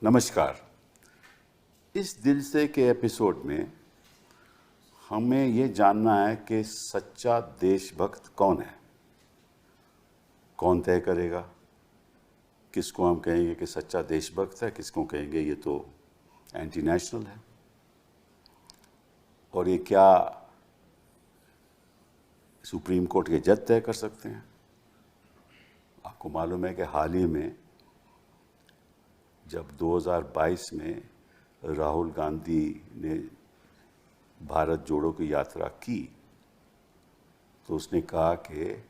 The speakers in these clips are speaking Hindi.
नमस्कार। इस दिल से के एपिसोड में हमें ये जानना है कि सच्चा देशभक्त कौन है। कौन तय करेगा किसको हम कहेंगे कि सच्चा देशभक्त है, किसको कहेंगे ये तो एंटी नेशनल है। और ये क्या सुप्रीम कोर्ट के जज तय कर सकते हैं? आपको मालूम है कि हाल ही में जब 2022 में राहुल गांधी ने भारत जोड़ो की यात्रा की तो उसने कहा कि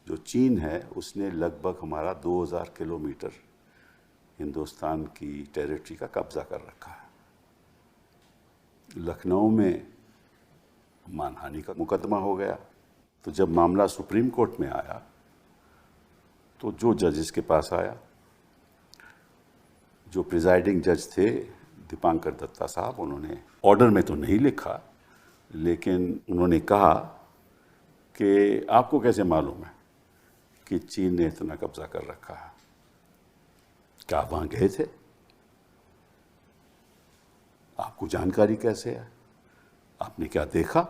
जो चीन है उसने लगभग हमारा 2000 किलोमीटर हिंदुस्तान की टेरिटरी का कब्जा कर रखा है। लखनऊ में मानहानि का मुकदमा हो गया। तो जब मामला सुप्रीम कोर्ट में आया तो जो जजेस के पास आया, जो प्रिजाइडिंग जज थे दीपांकर दत्ता साहब, उन्होंने ऑर्डर में तो नहीं लिखा लेकिन उन्होंने कहा कि आपको कैसे मालूम है कि चीन ने इतना कब्जा कर रखा है? क्या आप वहां गए थे? आपको जानकारी कैसे है? आपने क्या देखा?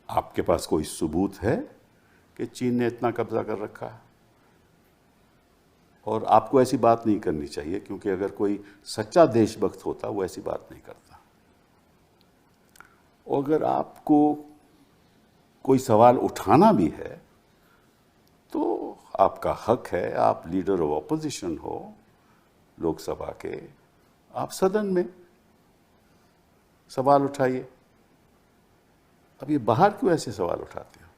आपके पास कोई सबूत है कि चीन ने इतना कब्जा कर रखा है? और आपको ऐसी बात नहीं करनी चाहिए, क्योंकि अगर कोई सच्चा देशभक्त होता वो ऐसी बात नहीं करता। और अगर आपको कोई सवाल उठाना भी है तो आपका हक है। आप लीडर ऑफ ऑपोजिशन हो लोकसभा के, आप सदन में सवाल उठाइए। अब ये बाहर क्यों ऐसे सवाल उठाते हो?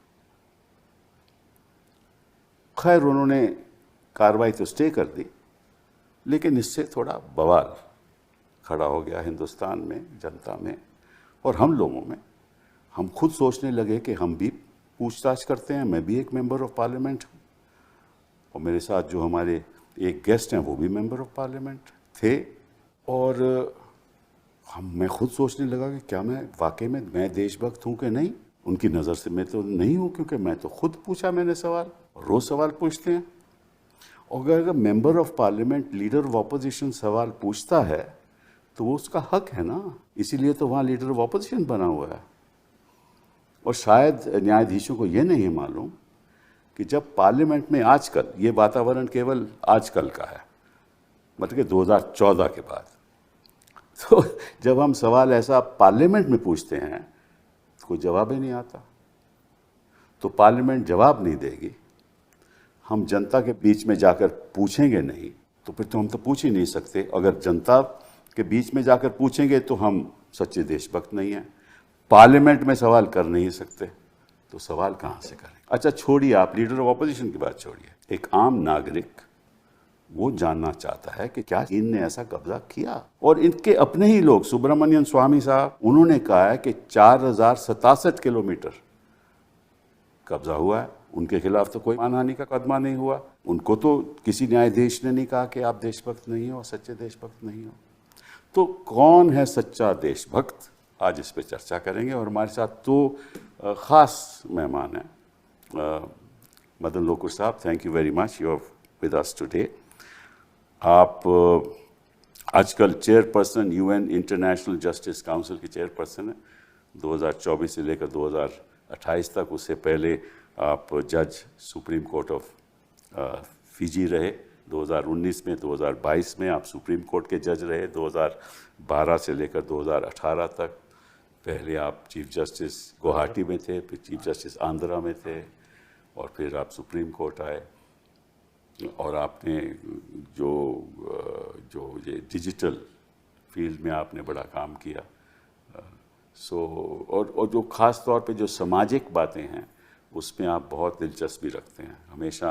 खैर, उन्होंने कार्रवाई तो स्टे कर दी, लेकिन इससे थोड़ा बवाल खड़ा हो गया हिंदुस्तान में, जनता में और हम लोगों में। हम खुद सोचने लगे कि हम भी पूछताछ करते हैं। मैं भी एक मेंबर ऑफ पार्लियामेंट हूँ और मेरे साथ जो हमारे एक गेस्ट हैं वो भी मेंबर ऑफ पार्लियामेंट थे। और मैं खुद सोचने लगा कि क्या मैं वाकई में मैं देशभक्त हूँ कि नहीं। उनकी नज़र से मैं तो नहीं हूँ, क्योंकि मैं तो खुद पूछा मैंने सवाल, रोज़ सवाल पूछते हैं। और अगर member of parliament leader of opposition सवाल पूछता है तो वो उसका हक है ना, इसीलिए तो वहाँ लीडर ऑफ ऑपोजिशन बना हुआ है। और शायद न्यायाधीशों को ये नहीं मालूम कि जब पार्लियामेंट में आजकल ये वातावरण केवल आजकल का है, मतलब कि 2014 के बाद, तो जब हम सवाल ऐसा पार्लियामेंट में पूछते हैं तो कोई जवाब ही नहीं आता। तो पार्लियामेंट जवाब नहीं देगी, हम जनता के बीच में जाकर पूछेंगे नहीं, तो फिर तो हम तो पूछ ही नहीं सकते। अगर जनता के बीच में जाकर पूछेंगे तो हम सच्चे देशभक्त नहीं हैं। पार्लियामेंट में सवाल कर नहीं सकते तो सवाल कहाँ से करें? अच्छा छोड़िए, आप लीडर ऑफ ऑपोजिशन की बात छोड़िए। एक आम नागरिक वो जानना चाहता है कि क्या चीन ने ऐसा कब्जा किया। और इनके अपने ही लोग, सुब्रमण्यम स्वामी साहब, उन्होंने कहा है कि 4067 किलोमीटर कब्जा हुआ है। उनके खिलाफ तो कोई मानहानि का कदमा नहीं हुआ। उनको तो किसी न्यायाधीश ने नहीं कहा कि आप देशभक्त नहीं हो, सच्चे देशभक्त नहीं हो। तो कौन है सच्चा देशभक्त? आज इस पे चर्चा करेंगे। और हमारे साथ दो ख़ास मेहमान हैं। मदन लोकुर साहब, thank you very much, you are with us today. आप आजकल chairperson UN International Justice Council की चेयरपर्सन हैं 2024 से लेकर 2028 तक। उससे पहले आप जज सुप्रीम कोर्ट ऑफ फिजी रहे 2019 में। 2022 में आप सुप्रीम कोर्ट के जज रहे, 2012 से लेकर 2018 तक। पहले आप चीफ जस्टिस गुवाहाटी में थे, फिर चीफ जस्टिस आंध्रा में थे और फिर आप सुप्रीम कोर्ट आए। और आपने जो ये डिजिटल फील्ड में आपने बड़ा काम किया। और जो ख़ास तौर पे जो सामाजिक बातें हैं उसमें आप बहुत दिलचस्पी रखते हैं। हमेशा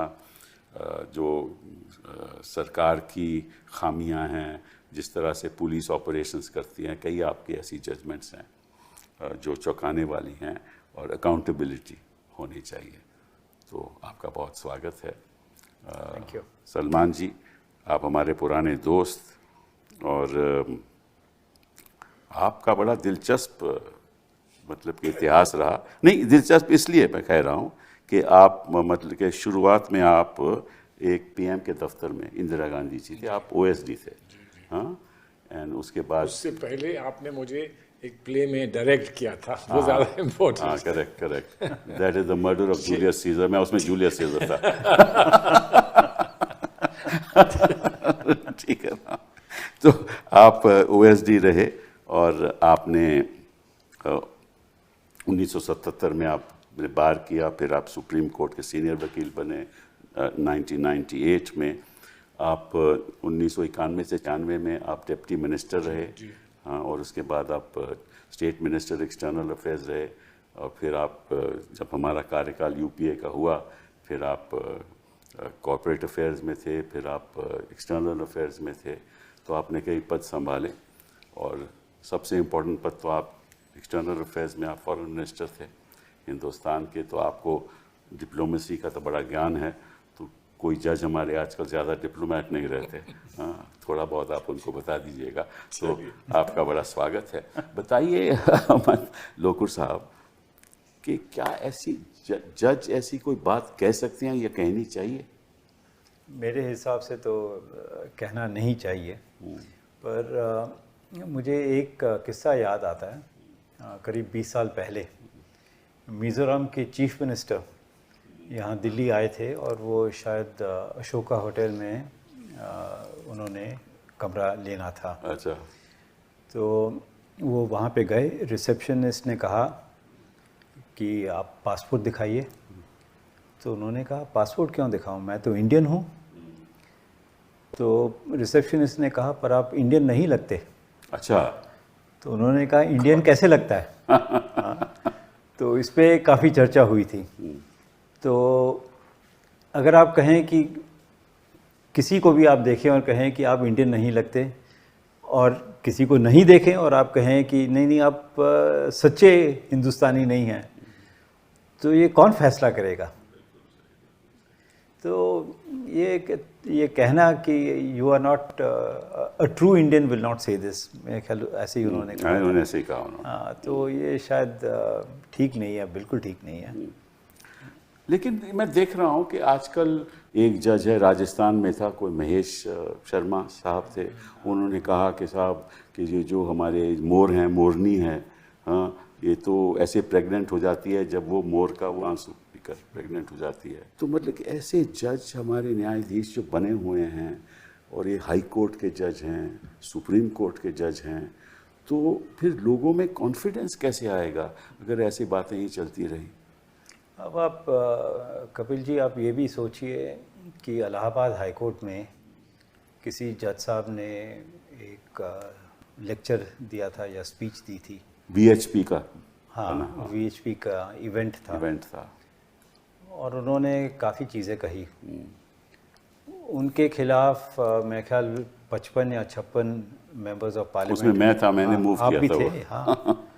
जो सरकार की खामियां हैं, जिस तरह से पुलिस ऑपरेशंस करती हैं, कई आपकी ऐसी जजमेंट्स हैं जो चौंकाने वाली हैं और अकाउंटेबिलिटी होनी चाहिए। तो आपका बहुत स्वागत है। Thank you. सलमान जी, आप हमारे पुराने दोस्त और आपका बड़ा दिलचस्प मतलब कि इतिहास रहा। नहीं, दिलचस्प इसलिए मैं कह रहा हूँ कि आप मतलब कि शुरुआत में आप एक पीएम के दफ्तर में इंदिरा गांधी जी थे, आप ओएसडी थे, हाँ, एंड उसके बाद उससे पहले आपने मुझे एक प्ले में डायरेक्ट किया था, वो ज़्यादा हाँ, important. Correct, that is the murder of Julius Caesar, मैं उसमें जूलियस सीजर था। ठीक है ना। तो आप ओएसडी रहे और आपने 1977 में आपने बार किया, फिर आप सुप्रीम कोर्ट के सीनियर वकील बने। 1998 में आप 1991 से 91 में आप डिप्टी मिनिस्टर रहे, हाँ, और उसके बाद आप स्टेट मिनिस्टर एक्सटर्नल अफेयर्स रहे, और फिर आप जब हमारा कार्यकाल यूपीए का हुआ, फिर आप कॉर्पोरेट अफेयर्स में थे, फिर आप एक्सटर्नल अफेयर्स में थे, तो आपने कई पद संभाले, और सबसे इम्पोर्टेंट पद तो आप एक्सटर्नल अफेयर्स में आप फॉरेन मिनिस्टर थे हिंदुस्तान के, तो आपको डिप्लोमेसी का तो बड़ा ज्ञान है। तो कोई जज हमारे आजकल ज़्यादा डिप्लोमेट नहीं रहते, हाँ, थोड़ा बहुत आप उनको बता दीजिएगा, तो आपका बड़ा स्वागत है। बताइए लोकुर साहब कि क्या ऐसी जज ऐसी कोई बात कह सकते हैं या कहनी चाहिए? मेरे हिसाब से तो कहना नहीं चाहिए, पर मुझे एक किस्सा याद आता है। करीब 20 साल पहले मिज़ोरम के चीफ मिनिस्टर यहाँ दिल्ली आए थे, और वो शायद अशोका होटल में उन्होंने कमरा लेना था। अच्छा। तो वो वहाँ पे गए, रिसेप्शनिस्ट ने कहा कि आप पासपोर्ट दिखाइए। तो उन्होंने कहा पासपोर्ट क्यों दिखाऊं, मैं तो इंडियन हूँ। तो रिसेप्शनिस्ट ने कहा पर आप इंडियन नहीं लगते। अच्छा। तो उन्होंने कहा इंडियन कैसे लगता है? हाँ, तो इस पे काफ़ी चर्चा हुई थी। तो अगर आप कहें कि किसी को भी आप देखें और कहें कि आप इंडियन नहीं लगते, और किसी को नहीं देखें और आप कहें कि नहीं आप सच्चे हिंदुस्तानी नहीं हैं, तो ये कौन फैसला करेगा? तो ये कहना कि you are not a true Indian will not say this, मेरे ख्याल ऐसे ही उन्होंने कहा। उन्होंने ऐसे ही कहा। हाँ, तो ये शायद ठीक नहीं है, बिल्कुल ठीक नहीं है। लेकिन मैं देख रहा हूँ कि आजकल एक जज है, राजस्थान में था, कोई महेश शर्मा साहब थे, उन्होंने कहा कि साहब कि ये जो हमारे मोर हैं, मोरनी है, हाँ, ये तो ऐसे प्रेग्नेंट हो जाती है जब वो मोर का वो आंसू पीकर प्रेग्नेंट हो जाती है। तो मतलब कि ऐसे जज हमारे न्यायाधीश जो बने हुए हैं, और ये हाई कोर्ट के जज हैं, सुप्रीम कोर्ट के जज हैं, तो फिर लोगों में कॉन्फिडेंस कैसे आएगा अगर ऐसी बातें ही चलती रही? अब आप कपिल जी, आप ये भी सोचिए कि इलाहाबाद हाई कोर्ट में किसी जज साहब ने एक लेक्चर दिया था या स्पीच दी थी, वीएचपी का, हाँ, वीएचपी का इवेंट था, और उन्होंने काफ़ी चीज़ें कही। उनके खिलाफ मेरे ख्याल 55 या 56 मेंबर्स ऑफ पार्लियामेंट, उसमें मैं था, मैंने मूव किया था। आप भी थे, हाँ।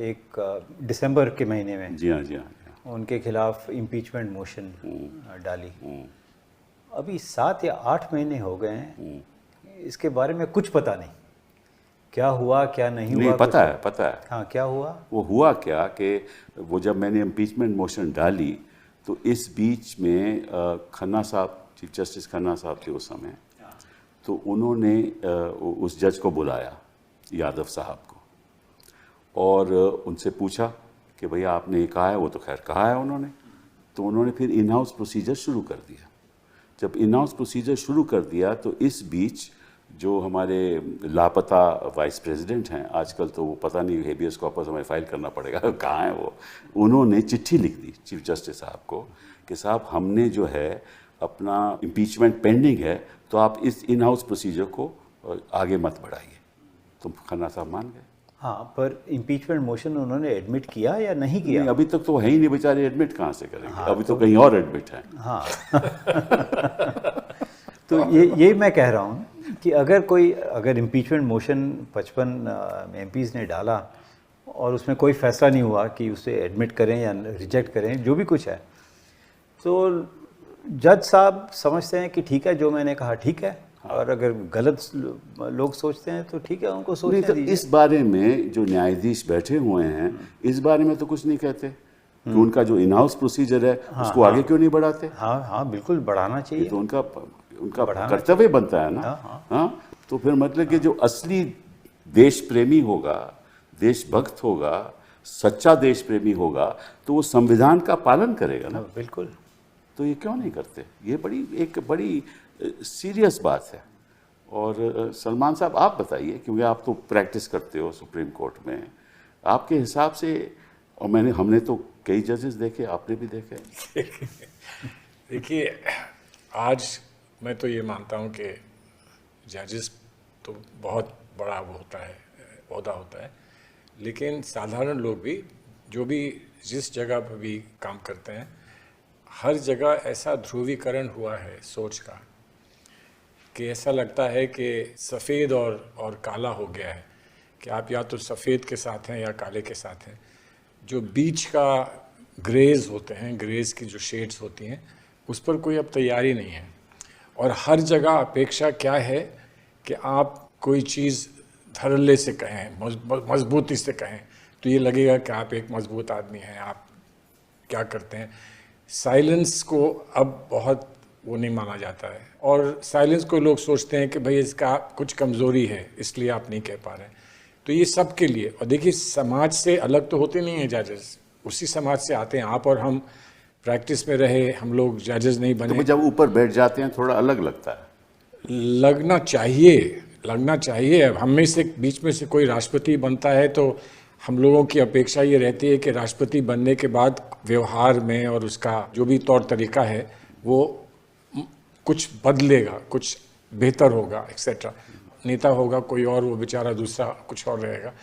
एक दिसंबर के महीने में, जी हाँ, उनके खिलाफ इम्पीचमेंट मोशन डाली। अभी 7 या 8 महीने हो गए हैं, इसके बारे में कुछ पता नहीं, क्या हुआ क्या नहीं हुआ। नहीं पता है। हाँ, क्या हुआ? वो हुआ क्या कि वो जब मैंने इम्पीचमेंट मोशन डाली, तो इस बीच में खन्ना साहब, चीफ जस्टिस खन्ना साहब थे उस समय, तो उन्होंने उस जज को बुलाया, यादव साहब को, और उनसे पूछा कि भैया आपने ये कहा है, वो तो खैर कहा है उन्होंने, तो उन्होंने फिर इन हाउस प्रोसीजर शुरू कर दिया। जब इन हाउस प्रोसीजर शुरू कर दिया, तो इस बीच जो हमारे लापता वाइस प्रेसिडेंट हैं, आजकल तो वो पता नहीं हेबियस कॉर्पस हमें फाइल करना पड़ेगा कहाँ है वो, उन्होंने चिट्ठी लिख दी चीफ जस्टिस साहब को कि साहब हमने जो है अपना इम्पीचमेंट पेंडिंग है, तो आप इस इन हाउस प्रोसीजर को आगे मत बढ़ाइए। तो खन्ना साहब मान गए। हाँ, पर इम्पीचमेंट मोशन उन्होंने एडमिट किया या नहीं किया? नहीं, अभी तक तो है ही नहीं बेचारे, एडमिट कहाँ से करेंगे? हाँ, अभी तो कहीं और एडमिट है। हाँ। तो ये मैं कह रहा हूँ कि अगर इम्पीचमेंट मोशन 55 एमपीज़ ने डाला और उसमें कोई फैसला नहीं हुआ कि उसे एडमिट करें या रिजेक्ट करें, जो भी कुछ है, तो जज साहब समझते हैं कि ठीक है, जो मैंने कहा ठीक है, और अगर गलत लोग सोचते हैं तो ठीक है, उनको सोचने दीजिए। तो इस बारे में जो न्यायाधीश बैठे हुए हैं, इस बारे में तो कुछ नहीं कहते। कि उनका जो इन हाउस प्रोसीजर है उसको आगे क्यों नहीं बढ़ाते? हाँ हाँ, बिल्कुल बढ़ाना ये चाहिए। तो उनका कर्तव्य बनता है ना। हाँ, तो फिर मतलब कि जो असली देश प्रेमी होगा, देशभक्त होगा, सच्चा देश प्रेमी होगा, तो वो संविधान का पालन करेगा ना। बिल्कुल। तो ये क्यों नहीं करते? ये एक बड़ी सीरियस बात है। और सलमान साहब आप बताइए, क्योंकि आप तो प्रैक्टिस करते हो सुप्रीम कोर्ट में, आपके हिसाब से, और हमने तो कई जजेस देखे, आपने भी देखे। देखिए, आज मैं तो ये मानता हूँ कि जजेस तो बहुत बड़ा वो होता है, ओहदा होता है, लेकिन साधारण लोग भी, जो भी जिस जगह पर भी काम करते हैं, हर जगह ऐसा ध्रुवीकरण हुआ है सोच का कि ऐसा लगता है कि सफ़ेद और काला हो गया है, कि आप या तो सफ़ेद के साथ हैं या काले के साथ हैं। जो बीच का ग्रेज होते हैं, ग्रेज की जो शेड्स होती हैं, उस पर कोई अब तैयारी नहीं है। और हर जगह अपेक्षा क्या है कि आप कोई चीज़ धड़ल्ले से कहें, मजबूती से कहें, तो ये लगेगा कि आप एक मजबूत आदमी हैं, आप क्या करते हैं। साइलेंस को अब बहुत वो नहीं माना जाता है, और साइलेंस को लोग सोचते हैं कि भाई इसका कुछ कमज़ोरी है, इसलिए आप नहीं कह पा रहे हैं। तो ये सब के लिए, और देखिए समाज से अलग तो होते नहीं हैं जजेस, उसी समाज से आते हैं। आप और हम प्रैक्टिस में रहे, हम लोग जजेस नहीं बने। तो जब ऊपर बैठ जाते हैं थोड़ा अलग लगता है। लगना चाहिए। अब हम में से बीच में से कोई राष्ट्रपति बनता है तो हम लोगों की अपेक्षा ये रहती है कि राष्ट्रपति बनने के बाद व्यवहार में और उसका जो भी तौर तरीका है वो कुछ बदलेगा, कुछ बेहतर होगा, एक्सेट्रा। नेता होगा कोई और, वो बेचारा दूसरा कुछ और रहेगा।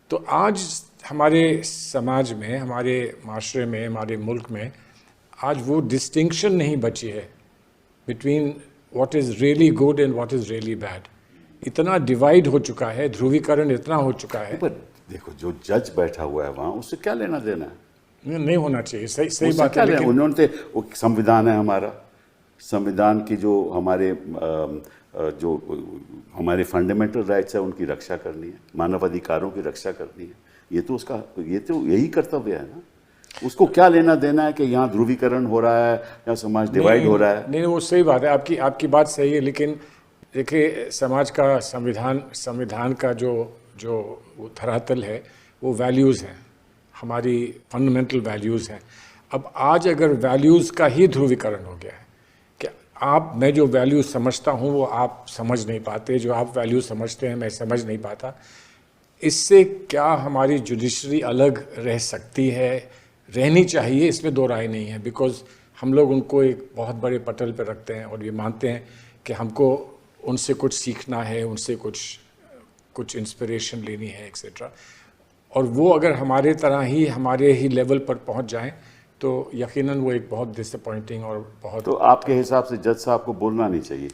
तो आज हमारे समाज में, हमारे माशरे में, हमारे मुल्क में आज वो डिस्टिंक्शन नहीं बची है between what is really good and what is really bad. इतना डिवाइड हो चुका है, ध्रुवीकरण इतना हो चुका है। पर देखो, जो जज बैठा हुआ है वहाँ, उससे क्या लेना देना है? नहीं होना चाहिए, सही उससे बात क्या है। लेना? लेकिन उन्होंने वो संविधान है हमारा, संविधान की जो हमारे जो हमारे फंडामेंटल राइट्स है उनकी रक्षा करनी है, मानव अधिकारों की रक्षा करनी है। ये तो यही कर्तव्य है ना। उसको क्या लेना देना है कि यहाँ ध्रुवीकरण हो रहा है या समाज डिवाइड हो रहा है? नहीं, वो सही बात है, आपकी बात सही है। लेकिन देखिए, समाज का संविधान का जो धरातल है वो वैल्यूज़ हैं, हमारी फंडामेंटल वैल्यूज़ हैं। अब आज अगर वैल्यूज़ का ही ध्रुवीकरण हो गया है कि मैं जो वैल्यू समझता हूँ वो आप समझ नहीं पाते, जो आप वैल्यू समझते हैं मैं समझ नहीं पाता, इससे क्या हमारी जुडिशरी अलग रह सकती है? रहनी चाहिए, इसमें दो राय नहीं है। बिकॉज हम लोग उनको एक बहुत बड़े पटल पर रखते हैं और ये मानते हैं कि हमको उनसे कुछ सीखना है, उनसे कुछ इंस्पिरेशन लेनी है, एक्सेट्रा। और वो अगर हमारे तरह ही, हमारे ही लेवल पर पहुंच जाएं तो यकीनन वो एक बहुत डिसअपॉइंटिंग और बहुत। तो आपके हिसाब से जज साहब को बोलना नहीं चाहिए?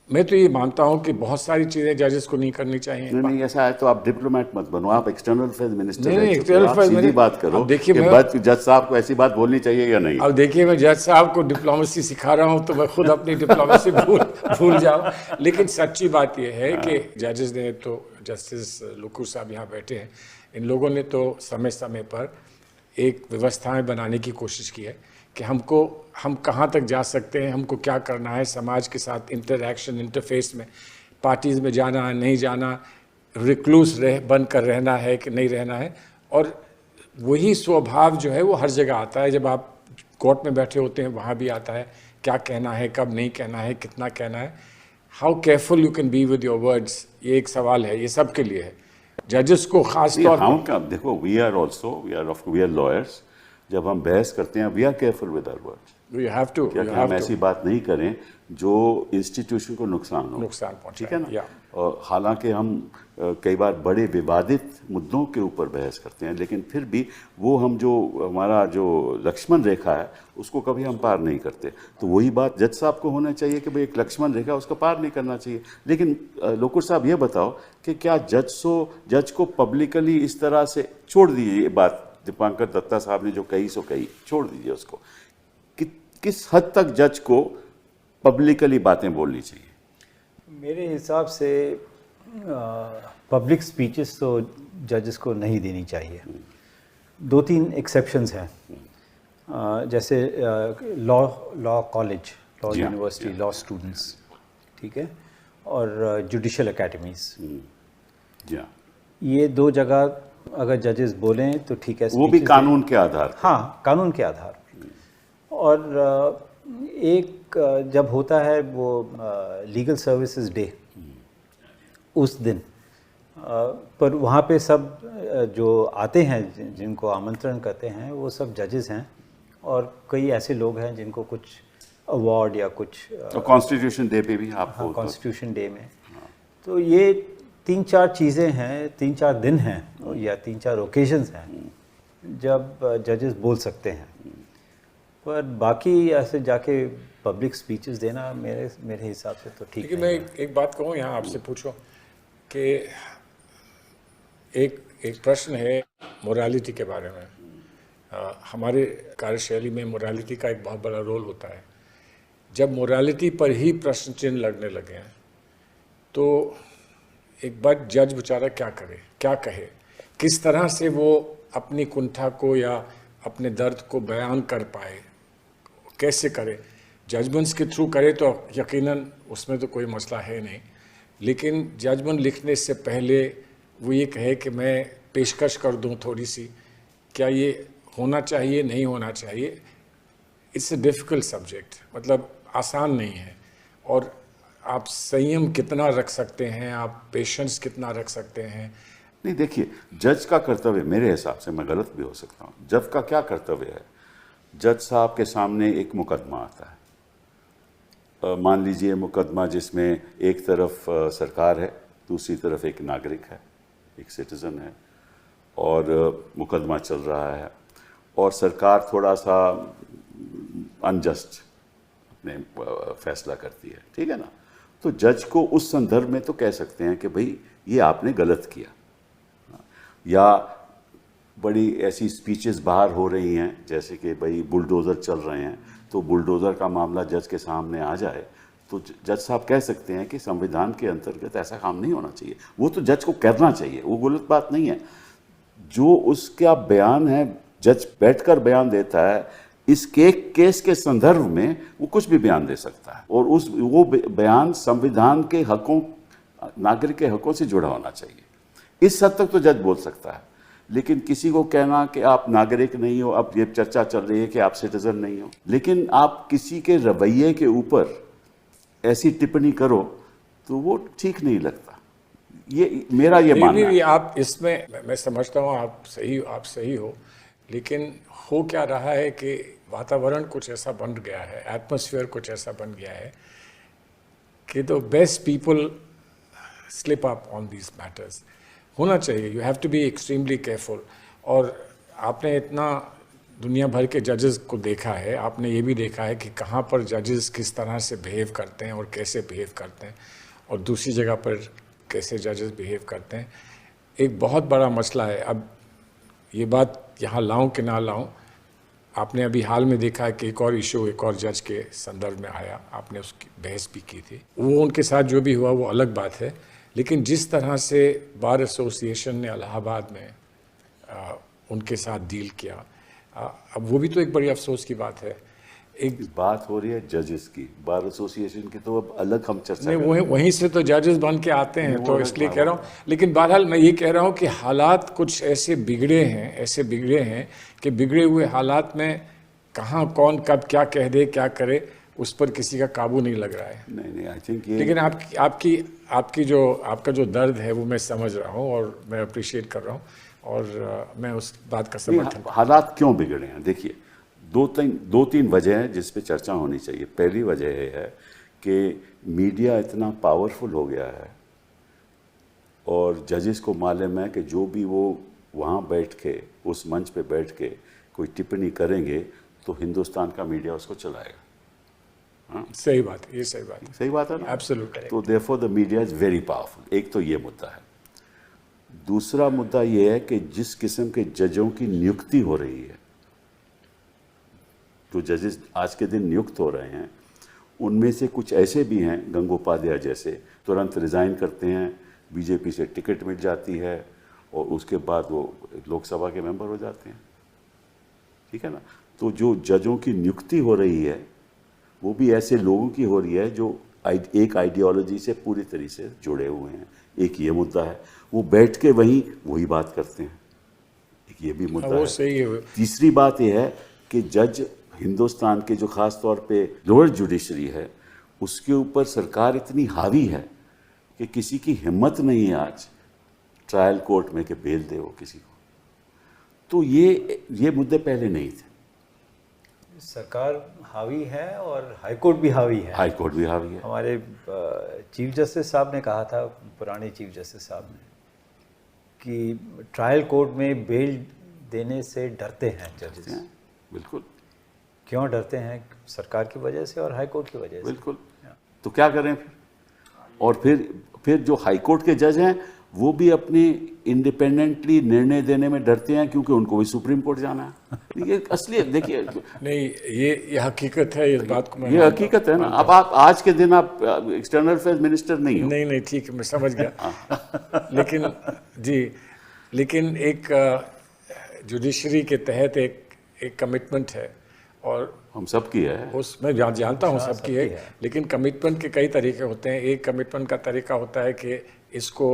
मैं तो ये मानता हूं कि बहुत सारी चीज़ें जजेस को नहीं करनी चाहिए। नहीं, ऐसा है तो आप डिप्लोमेट मत बनो, आप एक्सटर्नल अफेयर्स मिनिस्टर नहीं, रह चुके हो। external आप affairs सीधी मैंने- बात करो अब देखिए, कि जज साहब को ऐसी बात बोलनी चाहिए या नहीं। अब देखिए, मैं जज साहब को डिप्लोमेसी सिखा रहा हूं तो मैं खुद अपनी डिप्लोमेसी भूल जाऊं। लेकिन सच्ची बात यह है कि जजेस ने तो, जस्टिस लुकूर साहब यहाँ बैठे हैं, इन लोगों ने तो समय समय पर एक व्यवस्थाएं बनाने की कोशिश की है कि हम कहाँ तक जा सकते हैं, हमको क्या करना है समाज के साथ इंटरैक्शन, इंटरफेस में, पार्टीज़ में जाना है, नहीं जाना, रिक्लूस बन कर रहना है कि नहीं रहना है। और वही स्वभाव जो है वो हर जगह आता है। जब आप कोर्ट में बैठे होते हैं वहाँ भी आता है, क्या कहना है, कब नहीं कहना है, कितना कहना है, how careful you can be with your words, ये एक सवाल है, ये सब के लिए है। जजेस को खास तौर पर, देखो, वी आर लॉयर्स, जब हम बहस करते हैं we are careful with our words. You have to, हम ऐसी बात नहीं करें जो इंस्टीट्यूशन को नुकसान पहुंचाए, ठीक है ना। और हालांकि हम कई बार बड़े विवादित मुद्दों के ऊपर बहस करते हैं, लेकिन फिर भी वो हम जो हमारा जो लक्ष्मण रेखा है उसको कभी हम पार नहीं करते। तो वही बात जज साहब को होना चाहिए कि भाई एक लक्ष्मण रेखा उसको पार नहीं करना चाहिए। लेकिन लोकुर साहब ये बताओ कि क्या जज को पब्लिकली इस तरह से छोड़ दीजिए, ये बात दीपांकर दत्ता साहब ने जो कही सो कही, छोड़ दीजिए उसको। किस हद तक जज को पब्लिकली बातें बोलनी चाहिए? मेरे हिसाब से पब्लिक स्पीचेस तो जजेस को नहीं देनी चाहिए। 2-3 एक्सेप्शंस हैं। जैसे लॉ कॉलेज, लॉ जी हाँ, यूनिवर्सिटी, लॉ स्टूडेंट्स, ठीक है, और जुडिशल एकेडमीज, जी हाँ, ये 2 जगह अगर जजेस बोलें तो ठीक है, वो भी speeches कानून के आधार पर। हाँ, कानून के आधार पर। और एक जब होता है वो लीगल सर्विसेज डे, उस दिन पर वहाँ पे सब जो आते हैं, जिनको आमंत्रण करते हैं, वो सब जजेस हैं और कई ऐसे लोग हैं जिनको कुछ अवार्ड या कुछ तो कॉन्स्टिट्यूशन डे पे भी आपको हाँ, कॉन्स्टिट्यूशन डे में। तो ये 3-4 चीज़ें हैं, 3-4 दिन हैं या 3-4 ओकेजन्स हैं जब जजेस बोल सकते हैं। पर बाकी ऐसे जाके पब्लिक स्पीचेस देना मेरे हिसाब से तो ठीक लेकिन नहीं मैं है। एक बात कहूँ यहाँ आपसे पूछूं कि एक प्रश्न है मोरालिटी के बारे में। हमारे कार्यशैली में मोरालिटी का एक बहुत बड़ा रोल होता है। जब मोरालिटी पर ही प्रश्न चिन्ह लगने लगे हैं तो एक बार जज बेचारा क्या करे, क्या कहे, किस तरह से वो अपनी कुंठा को या अपने दर्द को बयान कर पाए, कैसे करे। जजमेंट्स के थ्रू करे तो यकीनन उसमें तो कोई मसला है नहीं, लेकिन जजमेंट लिखने से पहले वो ये कहे कि मैं पेशकश कर दूं थोड़ी सी, क्या ये होना चाहिए, नहीं होना चाहिए। इट्स अ डिफ़िकल्ट सब्जेक्ट, मतलब आसान नहीं है। और आप संयम कितना रख सकते हैं, आप पेशेंस कितना रख सकते हैं। नहीं, देखिए, जज का कर्तव्य, मेरे हिसाब से, मैं गलत भी हो सकता हूँ, जज का क्या कर्तव्य है? जज साहब के सामने एक मुकदमा आता है। मान लीजिए मुकदमा जिसमें एक तरफ सरकार है, दूसरी तरफ एक नागरिक है, एक सिटीज़न है, और मुकदमा चल रहा है और सरकार थोड़ा सा अनजस्ट अपने फैसला करती है, ठीक है ना। तो जज को उस संदर्भ में तो कह सकते हैं कि भाई ये आपने गलत किया, या बड़ी ऐसी स्पीचेस बाहर हो रही हैं जैसे कि भाई बुलडोज़र चल रहे हैं, तो बुलडोज़र का मामला जज के सामने आ जाए तो जज साहब कह सकते हैं कि संविधान के अंतर्गत ऐसा काम नहीं होना चाहिए। वो तो जज को करना चाहिए, वो गलत बात नहीं है। जो उसका बयान है, जज बैठकर बयान देता है, इस केस के संदर्भ में वो कुछ भी बयान दे सकता है, और वो बयान संविधान के हकों, नागरिक के हकों से जुड़ा होना चाहिए। इस हद तक तो जज बोल सकता है। लेकिन किसी को कहना कि आप नागरिक नहीं हो, अब ये चर्चा चल रही है कि आप सिटीजन नहीं हो, लेकिन आप किसी के रवैये के ऊपर ऐसी टिप्पणी करो तो वो ठीक नहीं लगता। ये मेरा ये मानना है। आप इसमें मैं समझता हूँ आप सही हो, लेकिन हो क्या रहा है कि वातावरण कुछ ऐसा बन गया है, एटमॉस्फेयर कुछ ऐसा बन गया है कि the best people slip up on these matters. होना चाहिए, you have to be extremely careful. और आपने इतना दुनिया भर के जजेस को देखा है, आपने ये भी देखा है कि कहाँ पर जजेस किस तरह से बिहेव करते हैं और कैसे बिहेव करते हैं, और दूसरी जगह पर कैसे जजेस बिहेव करते हैं। एक बहुत बड़ा मसला है। अब ये बात यहाँ लाऊं कि ना लाऊं, आपने अभी हाल में देखा है कि एक और इशू एक और जज के संदर्भ में आया, आपने उसकी बहस भी की थी। वो उनके साथ जो भी हुआ वो अलग बात है, लेकिन जिस तरह से बार एसोसिएशन ने इलाहाबाद में उनके साथ डील किया, अब वो भी तो एक बड़ी अफसोस की बात है। एक बात हो रही है जजेस की, बार एसोसिएशन की तो अब अलग हम चर्चा नहीं, वहीं से तो जजेस बन के आते हैं, तो इसलिए कह रहा हूँ। लेकिन बहरहाल मैं ये कह रहा हूँ कि हालात कुछ ऐसे बिगड़े हैं कि बिगड़े हुए हालात में कहाँ कौन कब क्या कह दे, क्या करे, उस पर किसी का काबू नहीं लग रहा है। नहीं, आई थिंक ये, लेकिन आपका जो दर्द है वो मैं समझ रहा हूँ और मैं अप्रिशिएट कर रहा हूँ, और मैं उस बात का समर्थन। हालात क्यों बिगड़े हैं? देखिए, दो तीन वजह हैं जिस पे चर्चा होनी चाहिए। पहली वजह ये है कि मीडिया इतना पावरफुल हो गया है और जजेस को मालूम है कि जो भी वो वहाँ बैठ के, उस मंच पे बैठ के कोई टिप्पणी करेंगे तो हिंदुस्तान का मीडिया उसको चलाएगा। सही बात है, ये सही बात है ना? एब्सोल्युटली। तो therefore the media is very powerful. एक तो ये मुद्दा है। दूसरा मुद्दा ये है कि जिस किस्म के जजों की नियुक्ति हो रही है, जो जजेस आज के दिन नियुक्त हो रहे हैं, उनमें से कुछ ऐसे भी हैं, गंगोपाध्याय जैसे, तुरंत रिज़ाइन करते हैं, बीजेपी से टिकट मिल जाती है और उसके बाद वो लोकसभा के मेंबर हो जाते हैं, ठीक है ना। तो जो जजों की नियुक्ति हो रही है वो भी ऐसे लोगों की हो रही है जो एक आइडियोलॉजी से पूरी तरह से जुड़े हुए हैं। एक ये मुद्दा है, वो बैठ के वही बात करते हैं, एक ये भी मुद्दा वो है। सही है। तीसरी बात ये है कि जज हिंदुस्तान के जो खास तौर पे लोअर जुडिशरी है उसके ऊपर सरकार इतनी हावी है कि किसी की हिम्मत नहीं है आज ट्रायल कोर्ट में कि बेल दे वो किसी को। तो ये मुद्दे पहले नहीं थे। सरकार हावी है और हाई कोर्ट भी हावी है। हाई कोर्ट भी हावी है। हमारे चीफ जस्टिस साहब ने कहा था, पुराने चीफ जस्टिस साहब ने, कि ट्रायल कोर्ट में बेल देने से डरते हैं जजेस। बिल्कुल। क्यों डरते हैं? सरकार की वजह से और हाई कोर्ट की वजह से। बिल्कुल। तो क्या करें फिर? और फिर जो हाई कोर्ट के जज हैं वो भी अपनी इंडिपेंडेंटली निर्णय देने में डरते हैं क्योंकि उनको भी सुप्रीम कोर्ट जाना है। ये असली देखिए, नहीं, ये हकीकत है, इस बात को मैं ये हकीकत है ना। अब आप आज के दिन आप एक्सटर्नल अफेयर्स मिनिस्टर नहीं हो। नहीं ठीक है, मैं समझ गया। लेकिन एक जुडिशरी के तहत एक कमिटमेंट है और हम सबकी है, उसमें जानता हूँ सबकी है, लेकिन कमिटमेंट के कई तरीके होते हैं। एक कमिटमेंट का तरीका होता है कि इसको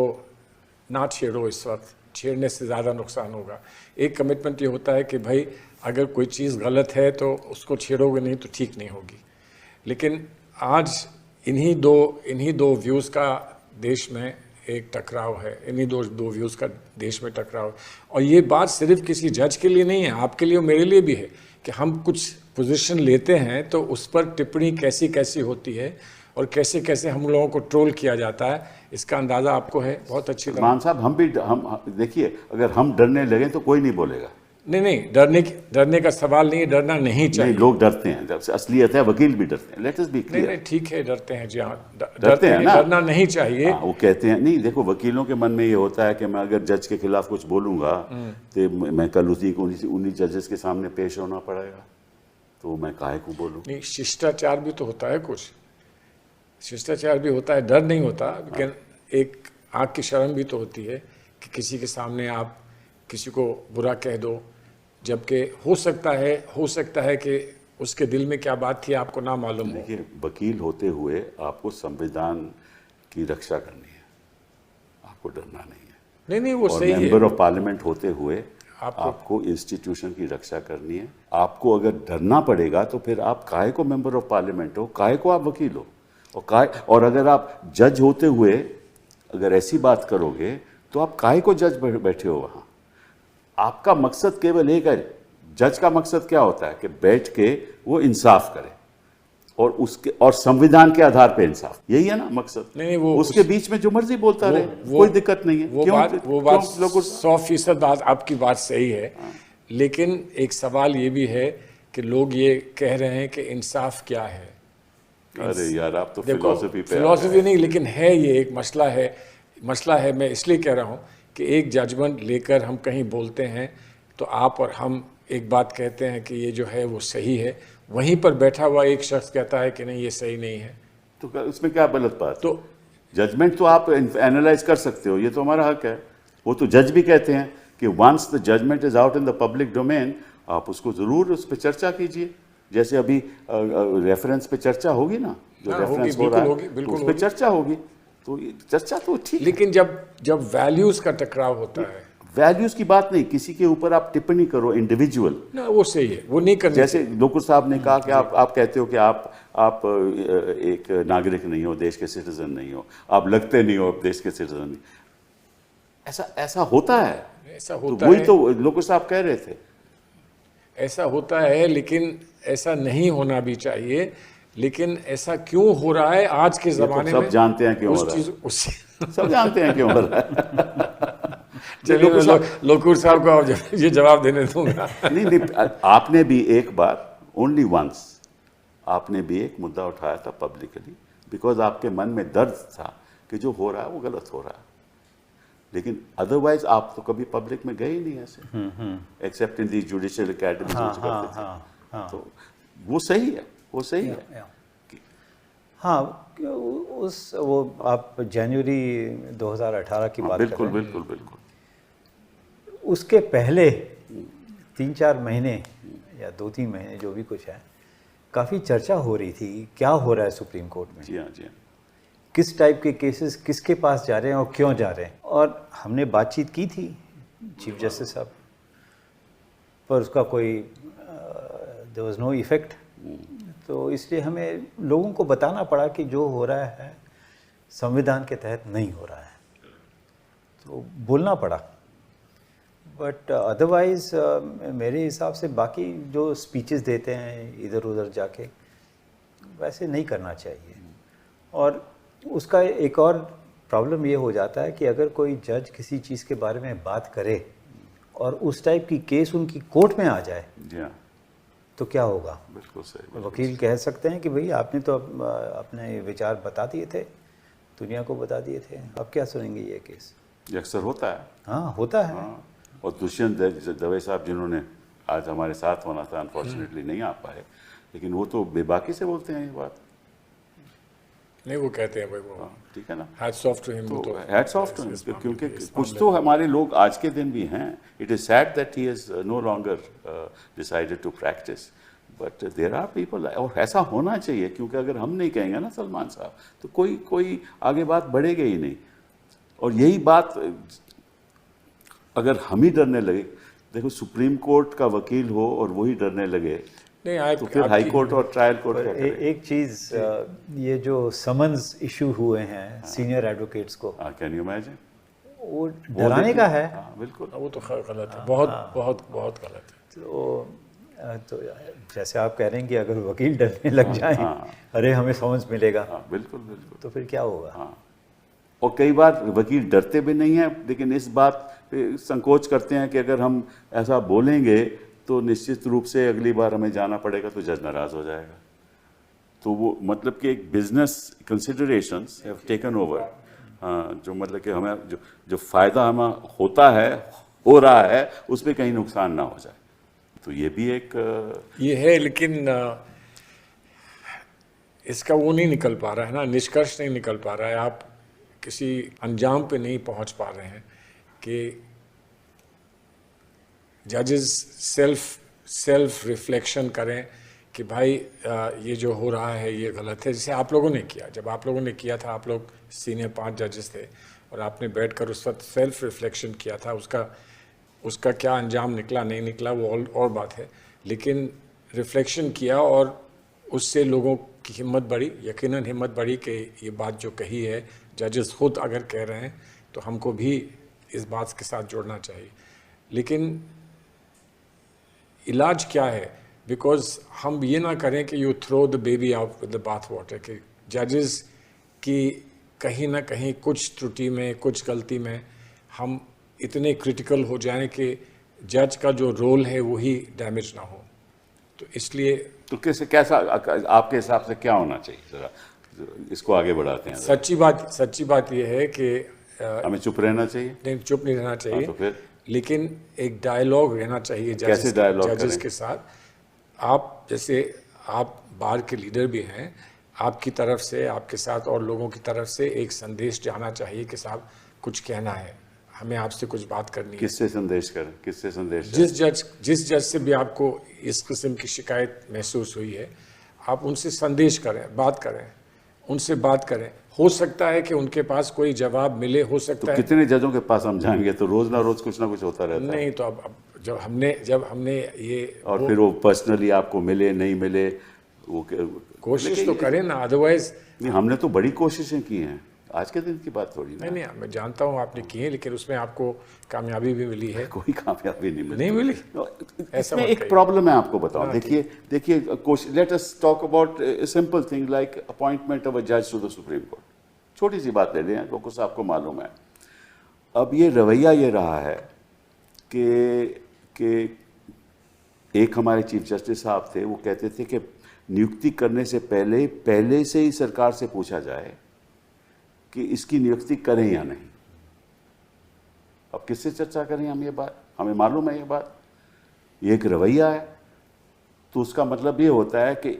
ना छेड़ो, इस वक्त छेड़ने से ज़्यादा नुकसान होगा। एक कमिटमेंट ये होता है कि भाई अगर कोई चीज़ गलत है तो उसको छेड़ोगे नहीं तो ठीक नहीं होगी। लेकिन आज इन्हीं दो व्यूज़ का देश में एक टकराव है, इन्हीं दो व्यूज़ का देश में टकराव है। और ये बात सिर्फ किसी जज के लिए नहीं है, आपके लिए और मेरे लिए भी है कि हम कुछ पोजीशन लेते हैं तो उस पर टिप्पणी कैसी कैसी होती है और कैसे कैसे हम लोगों को ट्रोल किया जाता है, इसका अंदाज़ा आपको है बहुत अच्छी तरह। मान साहब, हम देखिए, अगर हम डरने लगे तो कोई नहीं बोलेगा। नहीं, डरने का सवाल नहीं है, डरना नहीं चाहिए। नहीं, लोग डरते हैं, जब से असलियत है वकील भी डरते हैं। Let us B clear. नहीं ठीक है, डरते हैं जी, हाँ डरते हैं ना, डरना नहीं चाहिए। वो कहते हैं नहीं, देखो वकीलों के मन में ये होता है कि मैं अगर जज के खिलाफ कुछ बोलूंगा तो मैं कल उन्हीं जजेस के सामने पेश होना पड़ेगा, तो मैं काहे को बोलूं। नहीं, शिष्टाचार भी तो होता है, कुछ शिष्टाचार भी होता है, डर नहीं होता, लेकिन एक आँख की शर्म भी तो होती है कि किसी के सामने आप किसी को बुरा कह दो, जबकि हो सकता है कि उसके दिल में क्या बात थी आपको ना मालूम हो। देखिए, वकील होते हुए आपको संविधान की रक्षा करनी है, आपको डरना नहीं है। नहीं वो सही है। मेंबर ऑफ पार्लियामेंट होते हुए आपको इंस्टीट्यूशन की रक्षा करनी है। आपको अगर डरना पड़ेगा तो फिर आप काहे को मेंबर ऑफ पार्लियामेंट हो, काहे को आप वकील हो, और अगर आप जज होते हुए अगर ऐसी बात करोगे तो आप काहे को जज बैठे हो वहाँ। आपका मकसद केवल एक है। जज का मकसद क्या होता है कि बैठ के वो इंसाफ करे और संविधान के आधार पे इंसाफ, यही है ना मकसद। नहीं, वो उसके बीच में जो मर्जी बोलता रहे, कोई दिक्कत नहीं है। वो बात 100% बात आपकी बात सही है। लेकिन एक सवाल ये भी है कि लोग ये कह रहे हैं कि इंसाफ क्या है। अरे यार, आप तो फिलॉसफी नहीं, लेकिन है, ये एक मसला है। मैं इसलिए कह रहा हूँ कि एक जजमेंट लेकर हम कहीं बोलते हैं तो आप और हम एक बात कहते हैं कि ये जो है वो सही है, वहीं पर बैठा हुआ एक शख्स कहता है कि नहीं ये सही नहीं है, तो उसमें क्या गलत बात? तो जजमेंट तो आप एनालाइज कर सकते हो, ये तो हमारा हक है। वो तो जज भी कहते हैं कि once the judgment is out in the public domain, आप उसको जरूर उस पर चर्चा कीजिए। जैसे अभी रेफरेंस पे चर्चा होगी ना, जो रेफरेंस हो रहा है तो उस पर चर्चा होगी, तो ये चर्चा तो ठीक। लेकिन जब वैल्यूज का टकराव होता है, वैल्यूज की बात नहीं, किसी के ऊपर आप टिप्पणी करो इंडिविजुअल ना, वो सही है, वो नहीं करनी। जैसे लोकुर साहब ने कहा कि आप कहते हो कि आप एक नागरिक नहीं हो, देश के सिटीजन नहीं हो, आप लगते नहीं हो देश के सिटीजन नहीं। ऐसा होता है, ऐसा होता है। वही तो लोकुर साहब कह रहे थे, ऐसा होता है, लेकिन ऐसा नहीं होना भी चाहिए। लेकिन ऐसा क्यों हो रहा है आज के जमाने में? सब जानते हैं क्यों हो रहा है, सब जानते हैं क्यों हो रहा है। चलिए, लोकुर साहब को आप ये जवाब देने दूंगा। नहीं, आपने भी एक बार, ओनली वंस, आपने भी एक मुद्दा उठाया था पब्लिकली, बिकॉज आपके मन में दर्द था कि जो हो रहा है वो गलत हो रहा है। लेकिन अदरवाइज आप तो कभी पब्लिक में गए ही नहीं ऐसे, एक्सेप्ट इन दी जुडिशियल एकेडमी। तो वो सही है, वो सही है। हाँ, वो आप जनवरी 2018 की बात कर रहे हैं। बिल्कुल। उसके पहले 3-4 महीने या 2-3 महीने जो भी कुछ है, काफ़ी चर्चा हो रही थी क्या हो रहा है सुप्रीम कोर्ट में, जी हाँ, जी हाँ। किस टाइप के केसेस किसके पास जा रहे हैं और क्यों जा रहे हैं। और हमने बातचीत की थी चीफ जस्टिस साहब, पर उसका कोई देयर वाज नो इफेक्ट। तो इसलिए हमें लोगों को बताना पड़ा कि जो हो रहा है संविधान के तहत नहीं हो रहा है, तो बोलना पड़ा। बट अदरवाइज मेरे हिसाब से बाकी जो स्पीचेस देते हैं इधर उधर जाके, वैसे नहीं करना चाहिए। और उसका एक और प्रॉब्लम ये हो जाता है कि अगर कोई जज किसी चीज़ के बारे में बात करे और उस टाइप की केस उनकी कोर्ट में आ जाए, जी हाँ, तो क्या होगा। बिल्कुल सही। वकील कह सकते हैं कि भाई आपने तो अपने विचार बता दिए थे, दुनिया को बता दिए थे, अब क्या सुनेंगे ये केस। ये अक्सर होता है। हाँ, होता है। हाँ, और दुष्यंत दवे साहब जिन्होंने आज हमारे साथ होना था, अनफॉर्चुनेटली नहीं आ पाए, लेकिन वो तो बेबाकी से बोलते हैं ये बात। नहीं, वो कहते हैं भाई वो हाँ, ठीक है ना, हैट्स ऑफ टू हिम। तो हैट्स ऑफ टू हिम, क्योंकि कुछ तो हमारे लोग आज के दिन भी हैं। It is sad that he is no longer decided to practice, but there are people, और ऐसा होना चाहिए, क्योंकि अगर हम नहीं कहेंगे ना सलमान साहब, तो कोई आगे बात बढ़ेगी ही नहीं। और यही बात अगर हम ही डरने लगे, देखो सुप्रीम कोर्ट का वकील हो और वही डरने लगे, नहीं तो फिर हाई कोर्ट और ट्रायल कोर्ट क्या करें? एक चीज़, ये जो समन्स इशू हुए हैं सीनियर एडवोकेट्स को, कैन यू इमेजिन, वो डराने का है। हाँ, बिल्कुल। वो तो गलत है, बहुत बहुत बहुत गलत है। तो जैसे आप कह रहे हैं कि अगर वकील डरने लग जाएं, अरे हमें समझ मिलेगा, हाँ, बिल्कुल बिल्कुल। तो फिर क्या होगा। हाँ, और कई बार वकील डरते भी नहीं हैं, लेकिन इस बात पे संकोच करते हैं कि अगर हम ऐसा बोलेंगे तो निश्चित रूप से अगली बार हमें जाना पड़ेगा, तो जज नाराज हो जाएगा। तो वो मतलब कि एक business considerations have taken over. हाँ, जो मतलब कि हमें जो फायदा हमें होता है, हो रहा है, उस पर कहीं नुकसान ना हो जाए। तो ये भी एक ये है, लेकिन इसका वो नहीं निकल पा रहा है ना, निष्कर्ष नहीं निकल पा रहा है। आप किसी अंजाम पे नहीं पहुंच पा रहे हैं कि जजेस सेल्फ रिफ्लेक्शन करें कि भाई ये जो हो रहा है ये गलत है। जैसे आप लोगों ने किया, जब आप लोगों ने किया था, आप लोग सीनियर 5 जजेस थे और आपने बैठकर उस वक्त सेल्फ रिफ्लेक्शन किया था। उसका क्या अंजाम निकला नहीं निकला वो और बात है, लेकिन रिफ्लेक्शन किया और उससे लोगों की हिम्मत बढ़ी, यकीनन हिम्मत बढ़ी कि ये बात जो कही है जजेस खुद अगर कह रहे हैं तो हमको भी इस बात के साथ जोड़ना चाहिए। लेकिन इलाज क्या है? बिकॉज हम ये ना करें कि you throw the baby out with the bath water, कि जजेस की कहीं ना कहीं कुछ त्रुटि में, कुछ गलती में हम इतने क्रिटिकल हो जाएं कि जज का जो रोल है वही डैमेज ना हो। तो इसलिए तो कैसा आपके हिसाब से क्या होना चाहिए, जरा इसको आगे बढ़ाते हैं। सच्ची बात यह है कि हमें चुप रहना चाहिए? नहीं, चुप नहीं रहना चाहिए। तो फिर लेकिन एक डायलॉग रहना चाहिए कैसे डायलॉग जजेस के साथ। आप जैसे आप बार के लीडर भी हैं, आपकी तरफ से, आपके साथ और लोगों की तरफ से एक संदेश जाना चाहिए कि साहब कुछ कहना है, हमें आपसे कुछ बात करनी है। किससे संदेश करें, किससे संदेश? जिस जज से भी आपको इस किस्म की शिकायत महसूस हुई है, आप उनसे संदेश करें, बात करें, उनसे बात करें। हो सकता है कि उनके पास कोई जवाब मिले, हो सकता है। कितने जजों के पास हम जाएंगे? तो रोज ना रोज कुछ ना कुछ होता रहता है। नहीं, तो अब जब हमने ये और फिर वो पर्सनली आपको मिले नहीं मिले, वो कोशिश तो करें ना, अदरवाइज नहीं। हमने तो बड़ी कोशिशें की हैं, आज के दिन की बात थोड़ी ना। नहीं, मैं जानता हूँ आपने की है, लेकिन उसमें आपको कामयाबी भी मिली है। कोई कामयाबी नहीं मिली। इसमें एक प्रॉब्लम है, आपको बताऊं। देखिए let us talk about a simple thing like appointment of a जज टू द सुप्रीम कोर्ट। छोटी सी बात ले लें, तो कुछ आपको मालूम है। अब ये रवैया ये रहा है कि एक हमारे चीफ जस्टिस साहब थे, वो कहते थे कि नियुक्ति करने से पहले से ही सरकार से पूछा जाए कि इसकी नियुक्ति करें या नहीं। अब किससे चर्चा करें हम ये बात? हमें मालूम है ये बात, ये एक रवैया है। तो उसका मतलब ये होता है कि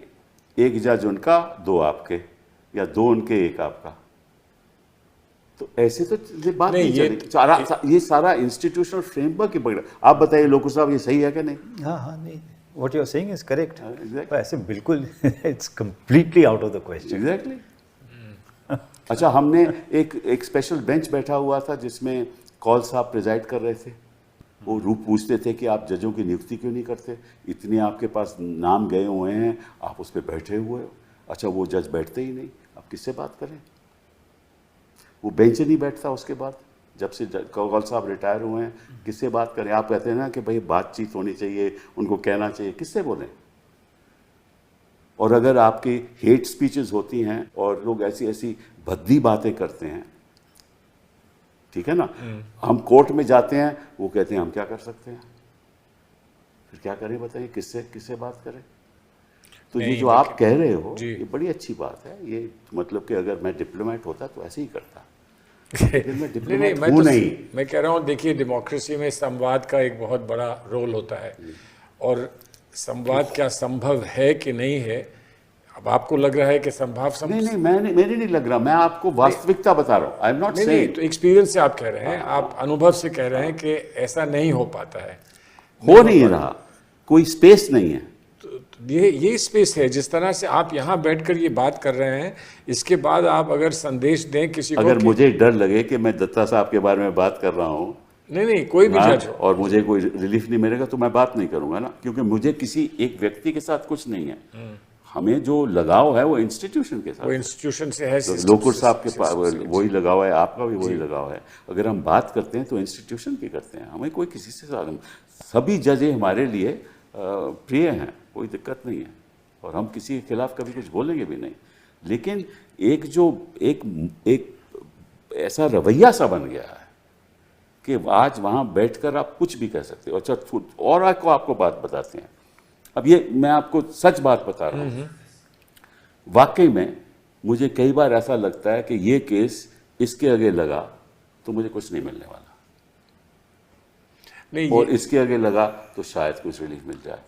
एक जज उनका, 2 आपके, या 2 उनके 1 आपका। तो ऐसे तो ये बात नहीं चलेगी। ये सारा इंस्टीट्यूशनल फ्रेमवर्क ही पकड़ा। आप बताइए लोकू साहब, ये सही है कि नहीं? हाँ, नहीं, what you are saying is correct. exactly. ऐसे बिल्कुल it's completely out of the question. Exactly. अच्छा, हमने एक स्पेशल बेंच बैठा हुआ था जिसमें कौल साहब प्रिजाइड कर रहे थे। वो रूप पूछते थे कि आप जजों की नियुक्ति क्यों नहीं करते, इतने आपके पास नाम गए हुए हैं, आप उस पर बैठे हुए हो। अच्छा, वो जज बैठते ही नहीं, आप किससे बात करें? वो बेंच नहीं बैठता उसके बाद, जब से कौल साहब रिटायर हुए हैं, किससे बात करें? आप कहते हैं ना कि भाई बातचीत होनी चाहिए, उनको कहना चाहिए, किससे बोलें? और अगर आपकी हेट स्पीचेस होती हैं और लोग ऐसी ऐसी भद्दी बातें करते हैं, ठीक है ना, हम कोर्ट में जाते हैं, वो कहते हैं हम क्या कर सकते हैं, फिर क्या करें बताइए, किससे बात करें? तो ये जो आप कह रहे हो ये बड़ी अच्छी बात है। ये मतलब कि अगर मैं डिप्लोमेट होता तो ऐसे ही करता, लेकिन मैं डिप्लोमेट हूं नहीं। मैं कह रहा हूँ, देखिए डेमोक्रेसी में संवाद का एक बहुत बड़ा रोल होता है, और संवाद क्या संभव है कि नहीं है, अब आपको लग रहा है कि नहीं, मेरे नहीं लग रहा, मैं आपको वास्तविकता बता रहा हूँ। आई एम नॉट सेइंग, तो एक्सपीरियंस से आप कह रहे हैं, आप अनुभव से कह रहे हैं कि ऐसा नहीं हो पाता है, हो नहीं रहा, कोई स्पेस नहीं है। ये स्पेस है। जिस तरह से आप यहाँ बैठकर ये बात कर रहे हैं, इसके बाद आप अगर संदेश दें किसी को, अगर मुझे डर लगे कि मैं दत्ता साहब के बारे में बात कर रहा हूँ, नहीं कोई भी जज हो, और मुझे कोई रिलीफ नहीं मिलेगा, तो मैं बात नहीं करूंगा ना, क्योंकि मुझे किसी एक व्यक्ति के साथ कुछ नहीं है। हमें जो लगाव है वो इंस्टीट्यूशन के साथ, वो इंस्टीट्यूशन से है। लोकुर साहब के पास वही लगाव है, आपका भी वही लगाव है। अगर हम बात करते हैं तो इंस्टीट्यूशन की करते हैं, हमें कोई किसी से, सभी जज हमारे लिए प्रिय हैं, कोई दिक्कत नहीं है, और हम किसी के खिलाफ कभी कुछ बोलेंगे भी नहीं। लेकिन एक ऐसा रवैया सा बन गया है कि आज वहाँ बैठकर आप कुछ भी कह सकते हो। अच्छा, और आपको बात बताते हैं, अब ये मैं आपको सच बात बता रहा हूँ, वाकई में मुझे कई बार ऐसा लगता है कि ये केस इसके आगे लगा तो मुझे कुछ नहीं मिलने वाला, नहीं, और इसके आगे लगा तो शायद कुछ रिलीफ मिल जाए।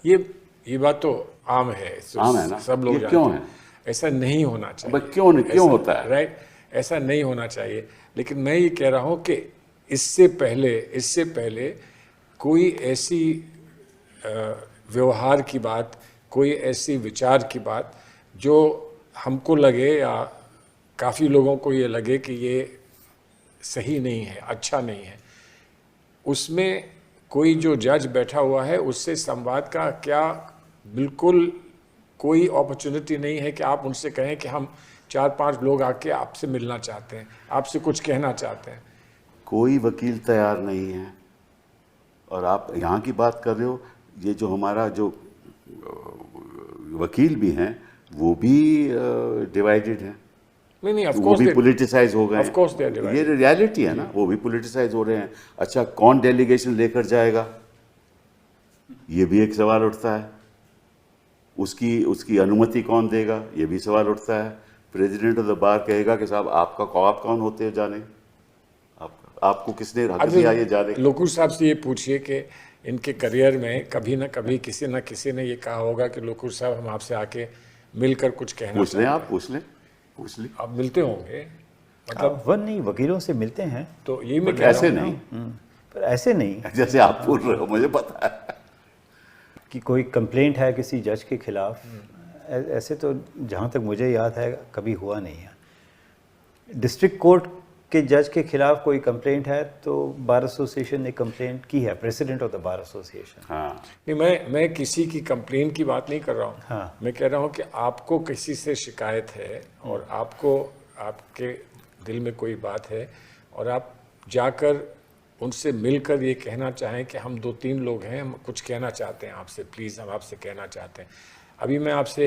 ये बात तो आम है, आम है ना, सब लोग जानते क्यों है? ऐसा नहीं होना चाहिए। क्यों होता है? राइट, ऐसा नहीं होना चाहिए। लेकिन मैं ये कह रहा हूँ कि इससे पहले कोई ऐसी व्यवहार की बात, कोई ऐसी विचार की बात जो हमको लगे या काफ़ी लोगों को ये लगे कि ये सही नहीं है, अच्छा नहीं है, उसमें कोई जो जज बैठा हुआ है उससे संवाद का क्या बिल्कुल कोई अपॉर्चुनिटी नहीं है कि आप उनसे कहें कि हम 4-5 लोग आके आपसे मिलना चाहते हैं, आपसे कुछ कहना चाहते हैं। कोई वकील तैयार नहीं है। और आप यहाँ की बात कर रहे हो, ये जो हमारा जो वकील भी हैं वो भी डिवाइडेड हैं। नहीं, वो भी पोलिटिसाइज हो गए हैं। ये रियलिटी है ना, वो भी पोलिटिसाइज हो रहे हैं। अच्छा, कौन डेलीगेशन लेकर जाएगा, ये भी एक सवाल उठता है। उसकी अनुमति कौन देगा, ये भी सवाल उठता है। प्रेसिडेंट ऑफ द बार कहेगा कि साहब आप कौन होते हो जाने, आपको किसने हक दिया ये जाने। लोकुर साहब से ये पूछिए कि इनके करियर में कभी ना कभी किसी न किसी ने ये कहा होगा कि लोकुर साहब हम आपसे आके मिलकर कुछ कहना। पूछ लें, आप पूछ लें। आप मिलते होंगे, मतलब नहीं, वकीलों से मिलते हैं, तो ये मैं ऐसे नहीं, पर ऐसे नहीं जैसे आप बोल रहे हो, मुझे पता है कि कोई कंप्लेंट है किसी जज के खिलाफ, ऐसे तो जहाँ तक मुझे याद है कभी हुआ नहीं है। डिस्ट्रिक्ट कोर्ट के जज के खिलाफ कोई कंप्लेंट है तो बार एसोसिएशन ने कंप्लेंट की है, president of the bar association. हाँ, नहीं, मैं किसी की कंप्लेंट की बात नहीं कर रहा हूँ। हाँ, मैं कह रहा हूँ कि आपको किसी से शिकायत है और आपके दिल में कोई बात है और आप जाकर उनसे मिलकर ये कहना चाहें कि हम 2-3 लोग हैं, हम कुछ कहना चाहते हैं आपसे, प्लीज़ हम आपसे कहना चाहते हैं। अभी मैं आपसे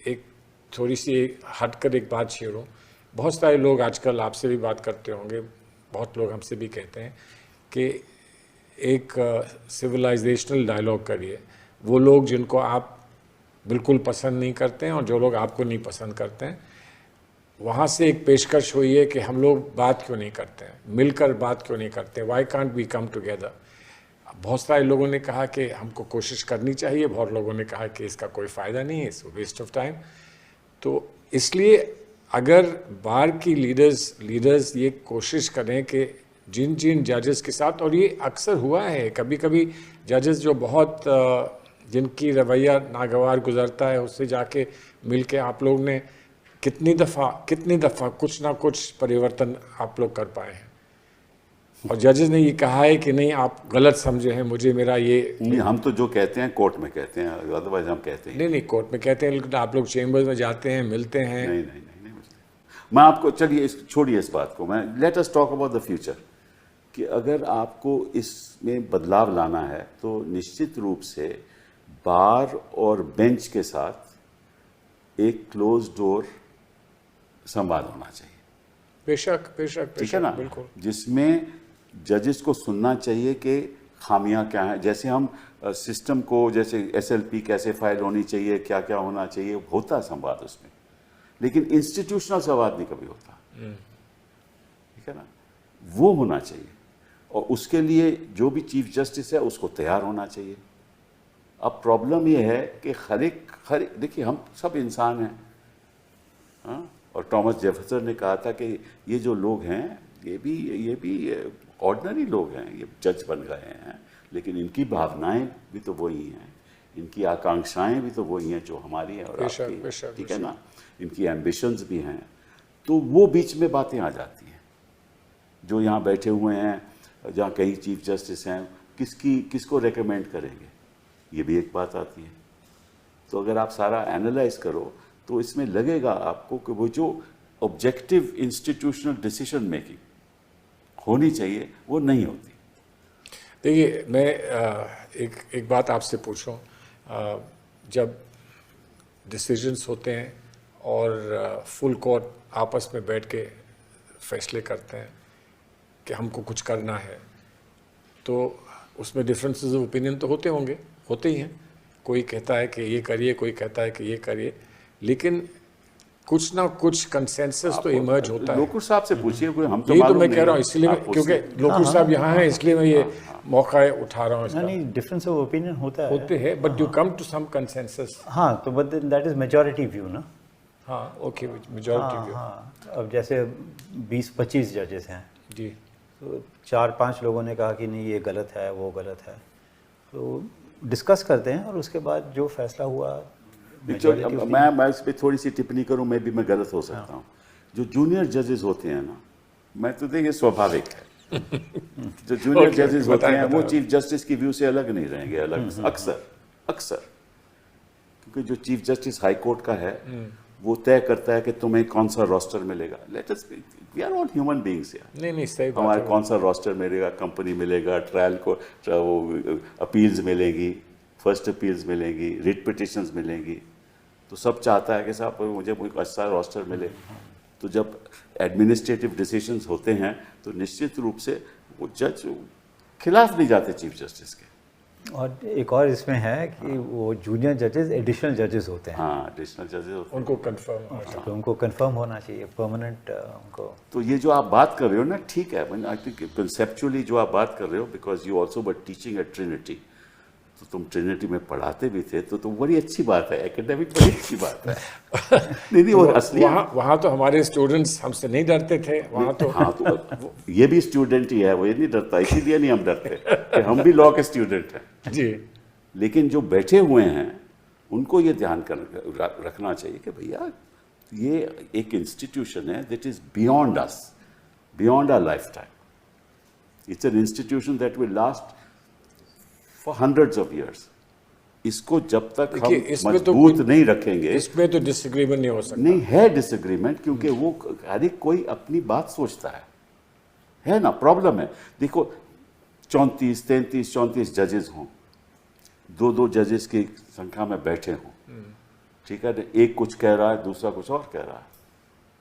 एक थोड़ी सी हटकर एक बात शेयर हूँ। बहुत सारे लोग आजकल आपसे भी बात करते होंगे, बहुत लोग हमसे भी कहते हैं कि एक सिविलाइजेशनल डायलॉग करिए। वो लोग जिनको आप बिल्कुल पसंद नहीं करते हैं और जो लोग आपको नहीं पसंद करते हैं, वहाँ से एक पेशकश हुई है कि हम लोग बात क्यों नहीं करते हैं, मिलकर बात क्यों नहीं करते, why can't we come together. बहुत सारे लोगों ने कहा कि हमको कोशिश करनी चाहिए, बहुत लोगों ने कहा कि इसका कोई फ़ायदा नहीं है, इट्स वेस्ट ऑफ टाइम। तो इसलिए अगर बार की लीडर्स ये कोशिश करें कि जिन जजेस के साथ, और ये अक्सर हुआ है, कभी कभी जजेस जो बहुत जिनकी रवैया नागवार गुजरता है, उससे जाके मिल के आप लोग ने कितनी दफ़ा कुछ ना कुछ परिवर्तन आप लोग कर पाए हैं। और जजेस ने ये कहा है कि नहीं आप गलत समझे हैं, मुझे मेरा ये नहीं, हम तो जो कहते हैं कोर्ट में कहते हैं, अदरवाइज हम कहते हैं नहीं कोर्ट में कहते हैं, लेकिन आप लोग चेम्बर्स में जाते हैं, मिलते हैं। नहीं मुझे मैं आपको चलिए छोड़िए इस बात को, मैं let us talk about the future कि अगर आपको इसमें बदलाव लाना है तो निश्चित रूप से बार और बेंच के साथ एक क्लोज डोर संवाद होना चाहिए। बेशक ठीक है ना, बिल्कुल। जिसमें जजेस को सुनना चाहिए कि खामियां क्या हैं। जैसे हम सिस्टम को, जैसे एसएलपी कैसे फाइल होनी चाहिए, क्या क्या होना चाहिए, होता है संवाद उसमें, लेकिन इंस्टीट्यूशनल संवाद नहीं कभी होता। ठीक है ना, वो होना चाहिए। और उसके लिए जो भी चीफ जस्टिस है उसको तैयार होना चाहिए। अब प्रॉब्लम ये है कि हर एक देखिए हम सब इंसान हैं, हाँ? और टॉमस जेफरसन ने कहा था कि ये जो लोग हैं ये भी ऑर्डिनरी लोग हैं, ये जज बन गए हैं, लेकिन इनकी भावनाएं भी तो वही हैं, इनकी आकांक्षाएं भी तो वही हैं जो हमारी हैं और आपकी। ठीक है ना, इनकी एम्बिशंस भी हैं। तो वो बीच में बातें आ जाती हैं। जो यहाँ बैठे हुए हैं, जहाँ कई चीफ जस्टिस हैं, किसको रेकमेंड करेंगे, ये भी एक बात आती है। तो अगर आप सारा एनालाइज करो तो इसमें लगेगा आपको कि वो जो ऑब्जेक्टिव इंस्टीट्यूशनल डिसीजन मेकिंग होनी चाहिए वो नहीं होती। देखिए मैं एक बात आपसे पूछूं, जब डिसीजंस होते हैं और फुल कोर्ट आपस में बैठ के फैसले करते हैं कि हमको कुछ करना है, तो उसमें डिफरेंसेस ऑफ ओपिनियन तो होते ही हैं। कोई कहता है कि ये करिए, कोई कहता है कि ये करिए, लेकिन कुछ ना कुछ कंसेंसस तो इमर्ज होता है। लोकुर साहब से पूछिए, कोई हम तो यही तो मालूम मैं नहीं कह रहा हूँ, है। इसलिए आप क्योंकि पूछिए। लोकुर साहब यहाँ हैं, इसलिए मैं ये मौका उठा रहा हूँ इसका। नहीं, डिफरेंस ऑफ ओपिनियन होते हैं, but you come to some consensus. हाँ, तो but that is majority view ना। हाँ ओके, मेजॉरिटी व्यू। हाँ, अब जैसे 20-25 जजेस हैं, जी, तो 4-5 लोगों ने कहा कि नहीं ये गलत है, वो गलत है, तो डिस्कस करते हैं और उसके बाद जो फैसला हुआ। मैं इस पर थोड़ी सी टिप्पणी करूं, मैं गलत हो सकता हूं। जो जूनियर जजेस होते हैं ना, मैं तो देखिए स्वाभाविक है जो जूनियर जजेस होते हैं वो चीफ जस्टिस की व्यू से अलग नहीं रहेंगे, अलग अक्सर क्योंकि जो चीफ जस्टिस हाई कोर्ट का है वो तय करता है कि तुम्हें कौन सा रोस्टर मिलेगा। Let us we are all human beings यार। नहीं सही बात हमारे है। कौन सा रोस्टर मिलेगा, कंपनी मिलेगा, ट्रायल को अपील्स मिलेंगी, फर्स्ट अपील्स मिलेंगी, रिट पिटिशंस मिलेंगी। तो सब चाहता है कि साहब मुझे कोई अच्छा रोस्टर मिले। तो जब एडमिनिस्ट्रेटिव डिसीजंस होते हैं तो निश्चित रूप से वो जज खिलाफ नहीं जाते चीफ जस्टिस के। और एक और इसमें है कि वो जूनियर जजेस एडिशनल जजेस होते हैं। हाँ, एडिशनल जजेस होते हैं, उनको कंफर्म, तो उनको कंफर्म होना चाहिए परमानेंट उनको। तो ये जो आप बात कर रहे हो ना, ठीक है, आई थिंक कंसेप्चुअली जो आप बात कर रहे हो, because you also were teaching eight Trinity, तो तुम ट्रिनिटी में पढ़ाते भी थे, तो बड़ी अच्छी बात है, एकेडमिक बड़ी अच्छी बात है। नहीं वो असली वहाँ तो हमारे स्टूडेंट्स हमसे नहीं डरते थे वहाँ तो। हाँ, तो ये भी स्टूडेंट ही है, वो ये नहीं डरता, इसीलिए नहीं हम डरते कि हम भी लॉ के स्टूडेंट हैं जी। लेकिन जो बैठे हुए हैं उनको ये ध्यान रखना चाहिए कि भैया ये एक इंस्टीट्यूशन है that is beyond us, beyond our life time. It's an institution that will last for hundreds of years. इसको जब तक हम मजबूत नहीं रखेंगे, इसमें तो डिसएग्रीमेंट नहीं हो सकता। नहीं है डिसएग्रीमेंट, क्योंकि वो हर एक कोई अपनी बात सोचता है ना। प्रॉब्लम है, देखो 34, 33, 34 जजेस हों, 2 जजेस की संख्या में बैठे हों, ठीक है, एक कुछ कह रहा है, दूसरा कुछ और कह रहा है,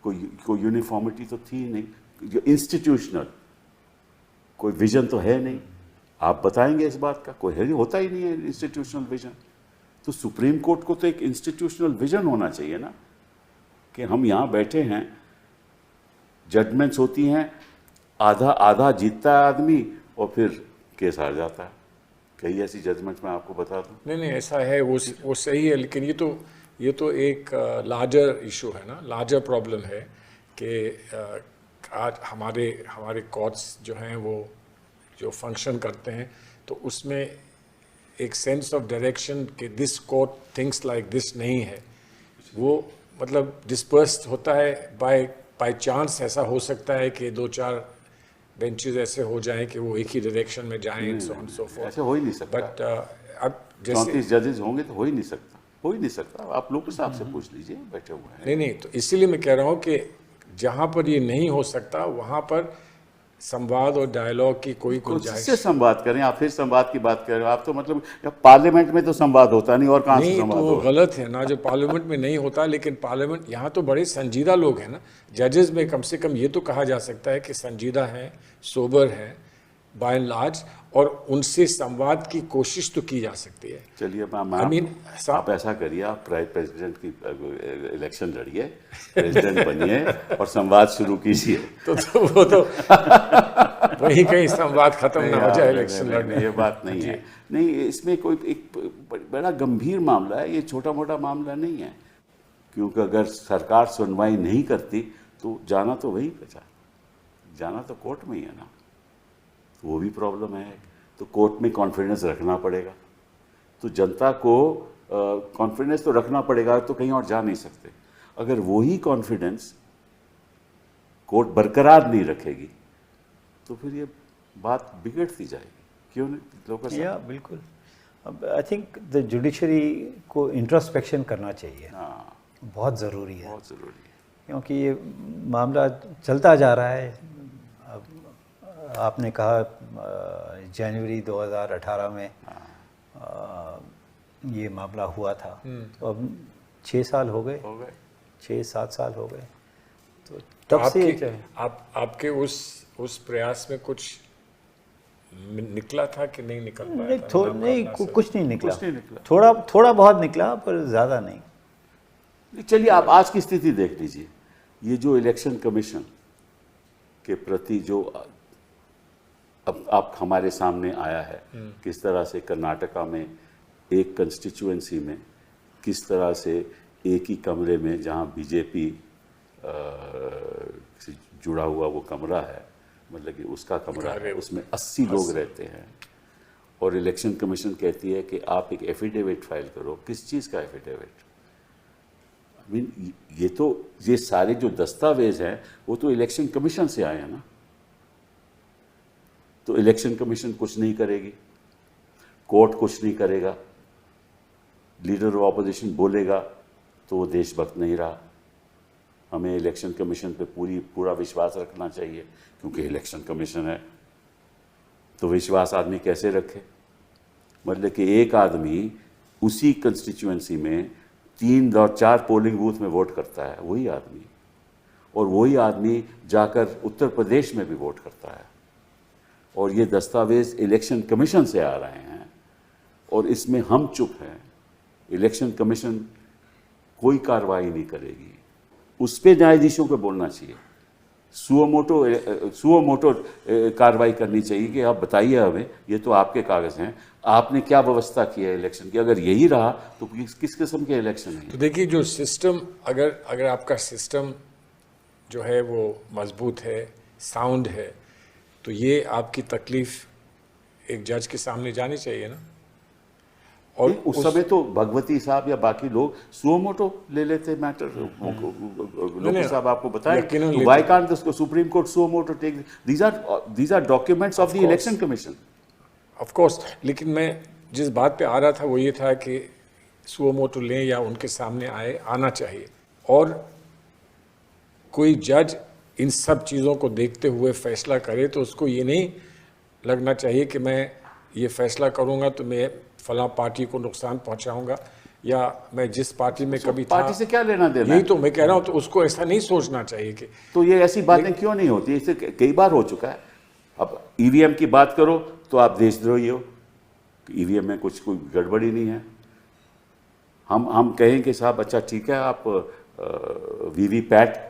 कोई यूनिफॉर्मिटी तो थी नहीं, जो इंस्टीट्यूशनल कोई विजन तो है नहीं। आप बताएंगे इस बात का, कोई है, होता ही नहीं है इंस्टीट्यूशनल विजन। तो सुप्रीम कोर्ट को तो एक इंस्टीट्यूशनल विजन होना चाहिए ना, कि हम यहाँ बैठे हैं, जजमेंट्स होती हैं, आधा जीतता है आदमी और फिर केस हार जाता है। कई ऐसी जजमेंट्स मैं आपको बता दूं। नहीं ऐसा है, वो सही है, लेकिन ये तो एक लार्जर इशू है ना, लार्जर प्रॉब्लम है कि आज हमारे कोर्ट्स जो हैं वो जो फंक्शन करते हैं, तो उसमें एक सेंस ऑफ डायरेक्शन कि this court thinks like this नहीं है, वो मतलब डिस्पर्स होता है बाय चांस। ऐसा हो सकता है कि 2-4 बेंचेस ऐसे हो जाएं कि वो एक ही डायरेक्शन में जाएं and so on so fourth. ऐसे हो ही नहीं सकता। बट अब जैसे 34 जजेस होंगे तो हो ही नहीं सकता, हो ही नहीं सकता। आप लोग साहब से पूछ लीजिए, बैठे हुए हैं। नहीं, तो इसीलिए मैं कह रहा हूँ कि जहाँ पर ये नहीं हो सकता वहाँ पर संवाद और डायलॉग की कोई गुंजाइश किससे संवाद करें? आप फिर संवाद की बात कर रहे हो। आप तो मतलब पार्लियामेंट में तो संवाद होता नहीं, और कहाँ से नहीं, संवाद तो वो होगा? गलत है ना जो पार्लियामेंट में नहीं होता। लेकिन पार्लियामेंट यहाँ तो बड़े संजीदा लोग हैं ना, जजेस में कम से कम ये तो कहा जा सकता है कि संजीदा हैं, सोबर हैं बाय एंड लार्ज, और उनसे संवाद की कोशिश तो की जा सकती है। चलिए आप ऐसा करिए, आप प्रेसिडेंट की इलेक्शन लड़िए, प्रेसिडेंट बनिए और संवाद शुरू कीजिए। तो वो तो वही कहीं संवाद खत्म ना हो जाए इलेक्शन लड़ने। ये बात नहीं है। नहीं, इसमें कोई एक बड़ा गंभीर मामला है, ये छोटा मोटा मामला नहीं है। क्योंकि अगर सरकार सुनवाई नहीं करती तो जाना तो वही बचा, जाना तो कोर्ट में ही है ना, वो भी प्रॉब्लम है। तो कोर्ट में कॉन्फिडेंस रखना पड़ेगा, तो जनता को कॉन्फिडेंस तो रखना पड़ेगा, तो कहीं और जा नहीं सकते। अगर वही कॉन्फिडेंस कोर्ट बरकरार नहीं रखेगी तो फिर ये बात बिगड़ती जाएगी। क्यों नहीं लोगों से? या बिल्कुल। अब आई थिंक द जुडिशरी को इंट्रोस्पेक्शन करना चाहिए। हाँ, बहुत ज़रूरी है, बहुत ज़रूरी है। क्योंकि ये मामला चलता जा रहा है। अब आपने कहा जनवरी 2018 में ये मामला हुआ था, तो अब 6 साल हो गए, 6-7 साल हो गए। तो तब से आपके उस प्रयास में कुछ निकला था कि नहीं निकल पाया? नहीं, कुछ नहीं निकला। थोड़ा बहुत निकला, पर ज़्यादा नहीं। चलिए आप आज की स्थिति देख लीजिए। ये जो इलेक्शन कमीशन के प्रति जो अब आप हमारे सामने आया है, किस तरह से कर्नाटका में एक कंस्टिट्यूएंसी में किस तरह से एक ही कमरे में, जहां बीजेपी से जुड़ा हुआ वो कमरा है, मतलब कि उसका कमरा है, उसमें 80 लोग रहते हैं, और इलेक्शन कमीशन कहती है कि आप एक एफिडेविट फाइल करो। किस चीज़ का एफिडेविट? आई मीन ये सारे जो दस्तावेज हैं वो तो इलेक्शन कमीशन से आए हैं ना। तो इलेक्शन कमीशन कुछ नहीं करेगी, कोर्ट कुछ नहीं करेगा, लीडर ऑफ ऑपोजिशन बोलेगा तो वो देशभक्त नहीं रहा। हमें इलेक्शन कमीशन पे पूरा विश्वास रखना चाहिए, क्योंकि इलेक्शन कमीशन है। तो विश्वास आदमी कैसे रखे? मतलब कि एक आदमी उसी कंस्टिट्यूएंसी में 3 और 4 पोलिंग बूथ में वोट करता है, वही आदमी, और वही आदमी जाकर उत्तर प्रदेश में भी वोट करता है, और ये दस्तावेज इलेक्शन कमीशन से आ रहे हैं, और इसमें हम चुप हैं। इलेक्शन कमीशन कोई कार्रवाई नहीं करेगी। उस पे न्यायाधीशों को बोलना चाहिए, सुओमोटो कार्रवाई करनी चाहिए कि आप बताइए हमें, ये तो आपके कागज हैं, आपने क्या व्यवस्था की है इलेक्शन की? अगर यही रहा तो किस किस्म के इलेक्शन है? तो देखिए, जो सिस्टम अगर आपका सिस्टम जो है वो मजबूत है, साउंड है, तो ये आपकी तकलीफ एक जज के सामने जानी चाहिए ना। और उस समय तो भगवती साहब या बाकी लोग सुओमोटो ले लेते मैटर। लोग साहब आपको बताएं, why can't the Supreme Court suo motu take? These are documents of the Election Commission. Of course, लेकिन मैं जिस बात पे आ रहा था वो ये था कि सुओमोटो लें या उनके सामने आना चाहिए, और कोई जज इन सब चीज़ों को देखते हुए फैसला करे तो उसको ये नहीं लगना चाहिए कि मैं ये फैसला करूँगा तो मैं फलां पार्टी को नुकसान पहुंचाऊंगा, या मैं जिस पार्टी में कभी पार्टी से क्या लेना देना? यही तो मैं कह रहा हूं। तो उसको ऐसा नहीं सोचना चाहिए कि तो ये ऐसी बातें क्यों नहीं होती? इससे कई बार हो चुका है। अब ईवीएम की बात करो तो आप देशद्रोही हो, ईवीएम में कोई गड़बड़ी नहीं है। हम कहें कि साहब अच्छा ठीक है, आप वीवीपैट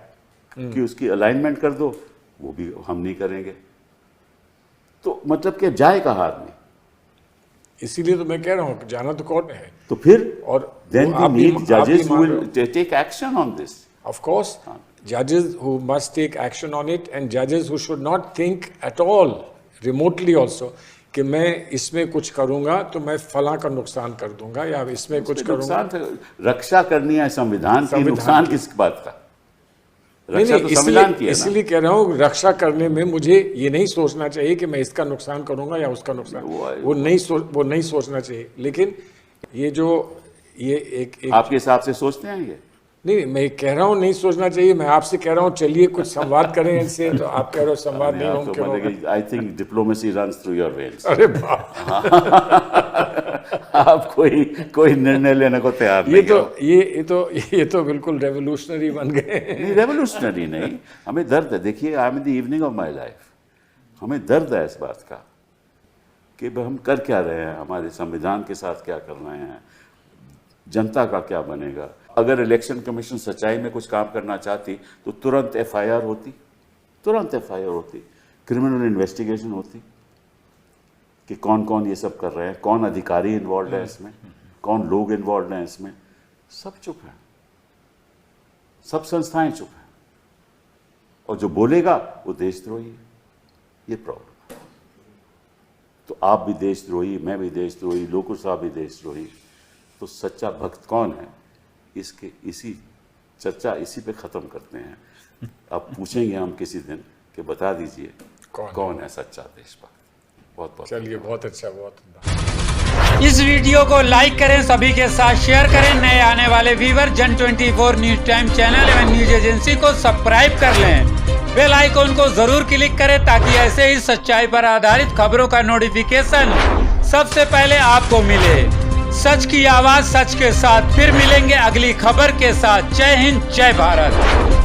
की उसकी अलाइनमेंट कर दो, वो भी हम नहीं करेंगे। तो मतलब कि जाए कहाँ आदमी? इसीलिए तो मैं कह रहा हूँ कि जाना तो कोर्ट में है। तो फिर और then we need judges who will take action on this. Of course, judges who must take action on it, and judges who should not think at all remotely also कि मैं इसमें कुछ करूंगा तो मैं फला का नुकसान कर दूंगा या इसमें कुछ करूंगा। रक्षा करनी है संविधान की, नुकसान किस बात का? नहीं रक्षा तो संविधान की है ना। इसलिए कह रहा हूँ रक्षा करने में मुझे ये नहीं सोचना चाहिए कि मैं इसका नुकसान करूंगा या उसका नुकसान, वो नहीं सोचना चाहिए। लेकिन ये जो ये एक आपके हिसाब से सोचते हैं ये? नहीं, मैं कह रहा हूँ नहीं सोचना चाहिए। मैं आपसे कह रहा हूँ चलिए कुछ संवाद करें इनसे, तो आप कह रहे हो संवाद नहीं होंगे। I think diplomacy runs through your veins. अरे बाप, आप कोई निर्णय लेने को तैयार नहीं हो। ये तो बिल्कुल रेवोल्यूशनरी बन गए। नहीं, रेवोल्यूशनरी नहीं, हमें दर्द है। देखिए, I am the evening of my life, हमें दर्द है इस बात का कि हम कर क्या रहे हैं, हमारे संविधान के साथ क्या कर रहे हैं, जनता का क्या बनेगा। अगर इलेक्शन कमीशन सच्चाई में कुछ काम करना चाहती तो तुरंत एफआईआर होती, क्रिमिनल इन्वेस्टिगेशन होती कि कौन कौन ये सब कर रहे हैं, कौन अधिकारी इन्वॉल्व है इसमें, कौन लोग इन्वॉल्व हैं इसमें। सब चुप हैं, सब संस्थाएं चुप हैं, और जो बोलेगा वो देशद्रोही है। ये प्रॉब्लम है। तो आप भी देशद्रोही, मैं भी देशद्रोही, लोकुर साहब भी देशद्रोही। तो सच्चा भक्त कौन है, इसी चर्चा इसी पे खत्म करते हैं। अब पूछेंगे हम किसी दिन कि बता दीजिए कौन है सच्चा देशभक्त। बहुत बहुत चलिए, बहुत अच्छा, बहुत। इस वीडियो को लाइक करें, सभी के साथ शेयर करें। नए आने वाले व्यूअर जन 24 न्यूज टाइम चैनल एवं न्यूज एजेंसी को सब्सक्राइब कर लें। बेल आइकॉन को जरूर क्लिक करें ताकि ऐसे ही सच्चाई पर आधारित खबरों का नोटिफिकेशन सबसे पहले आपको मिले। सच की आवाज सच के साथ फिर मिलेंगे अगली खबर के साथ। जय हिंद, जय भारत।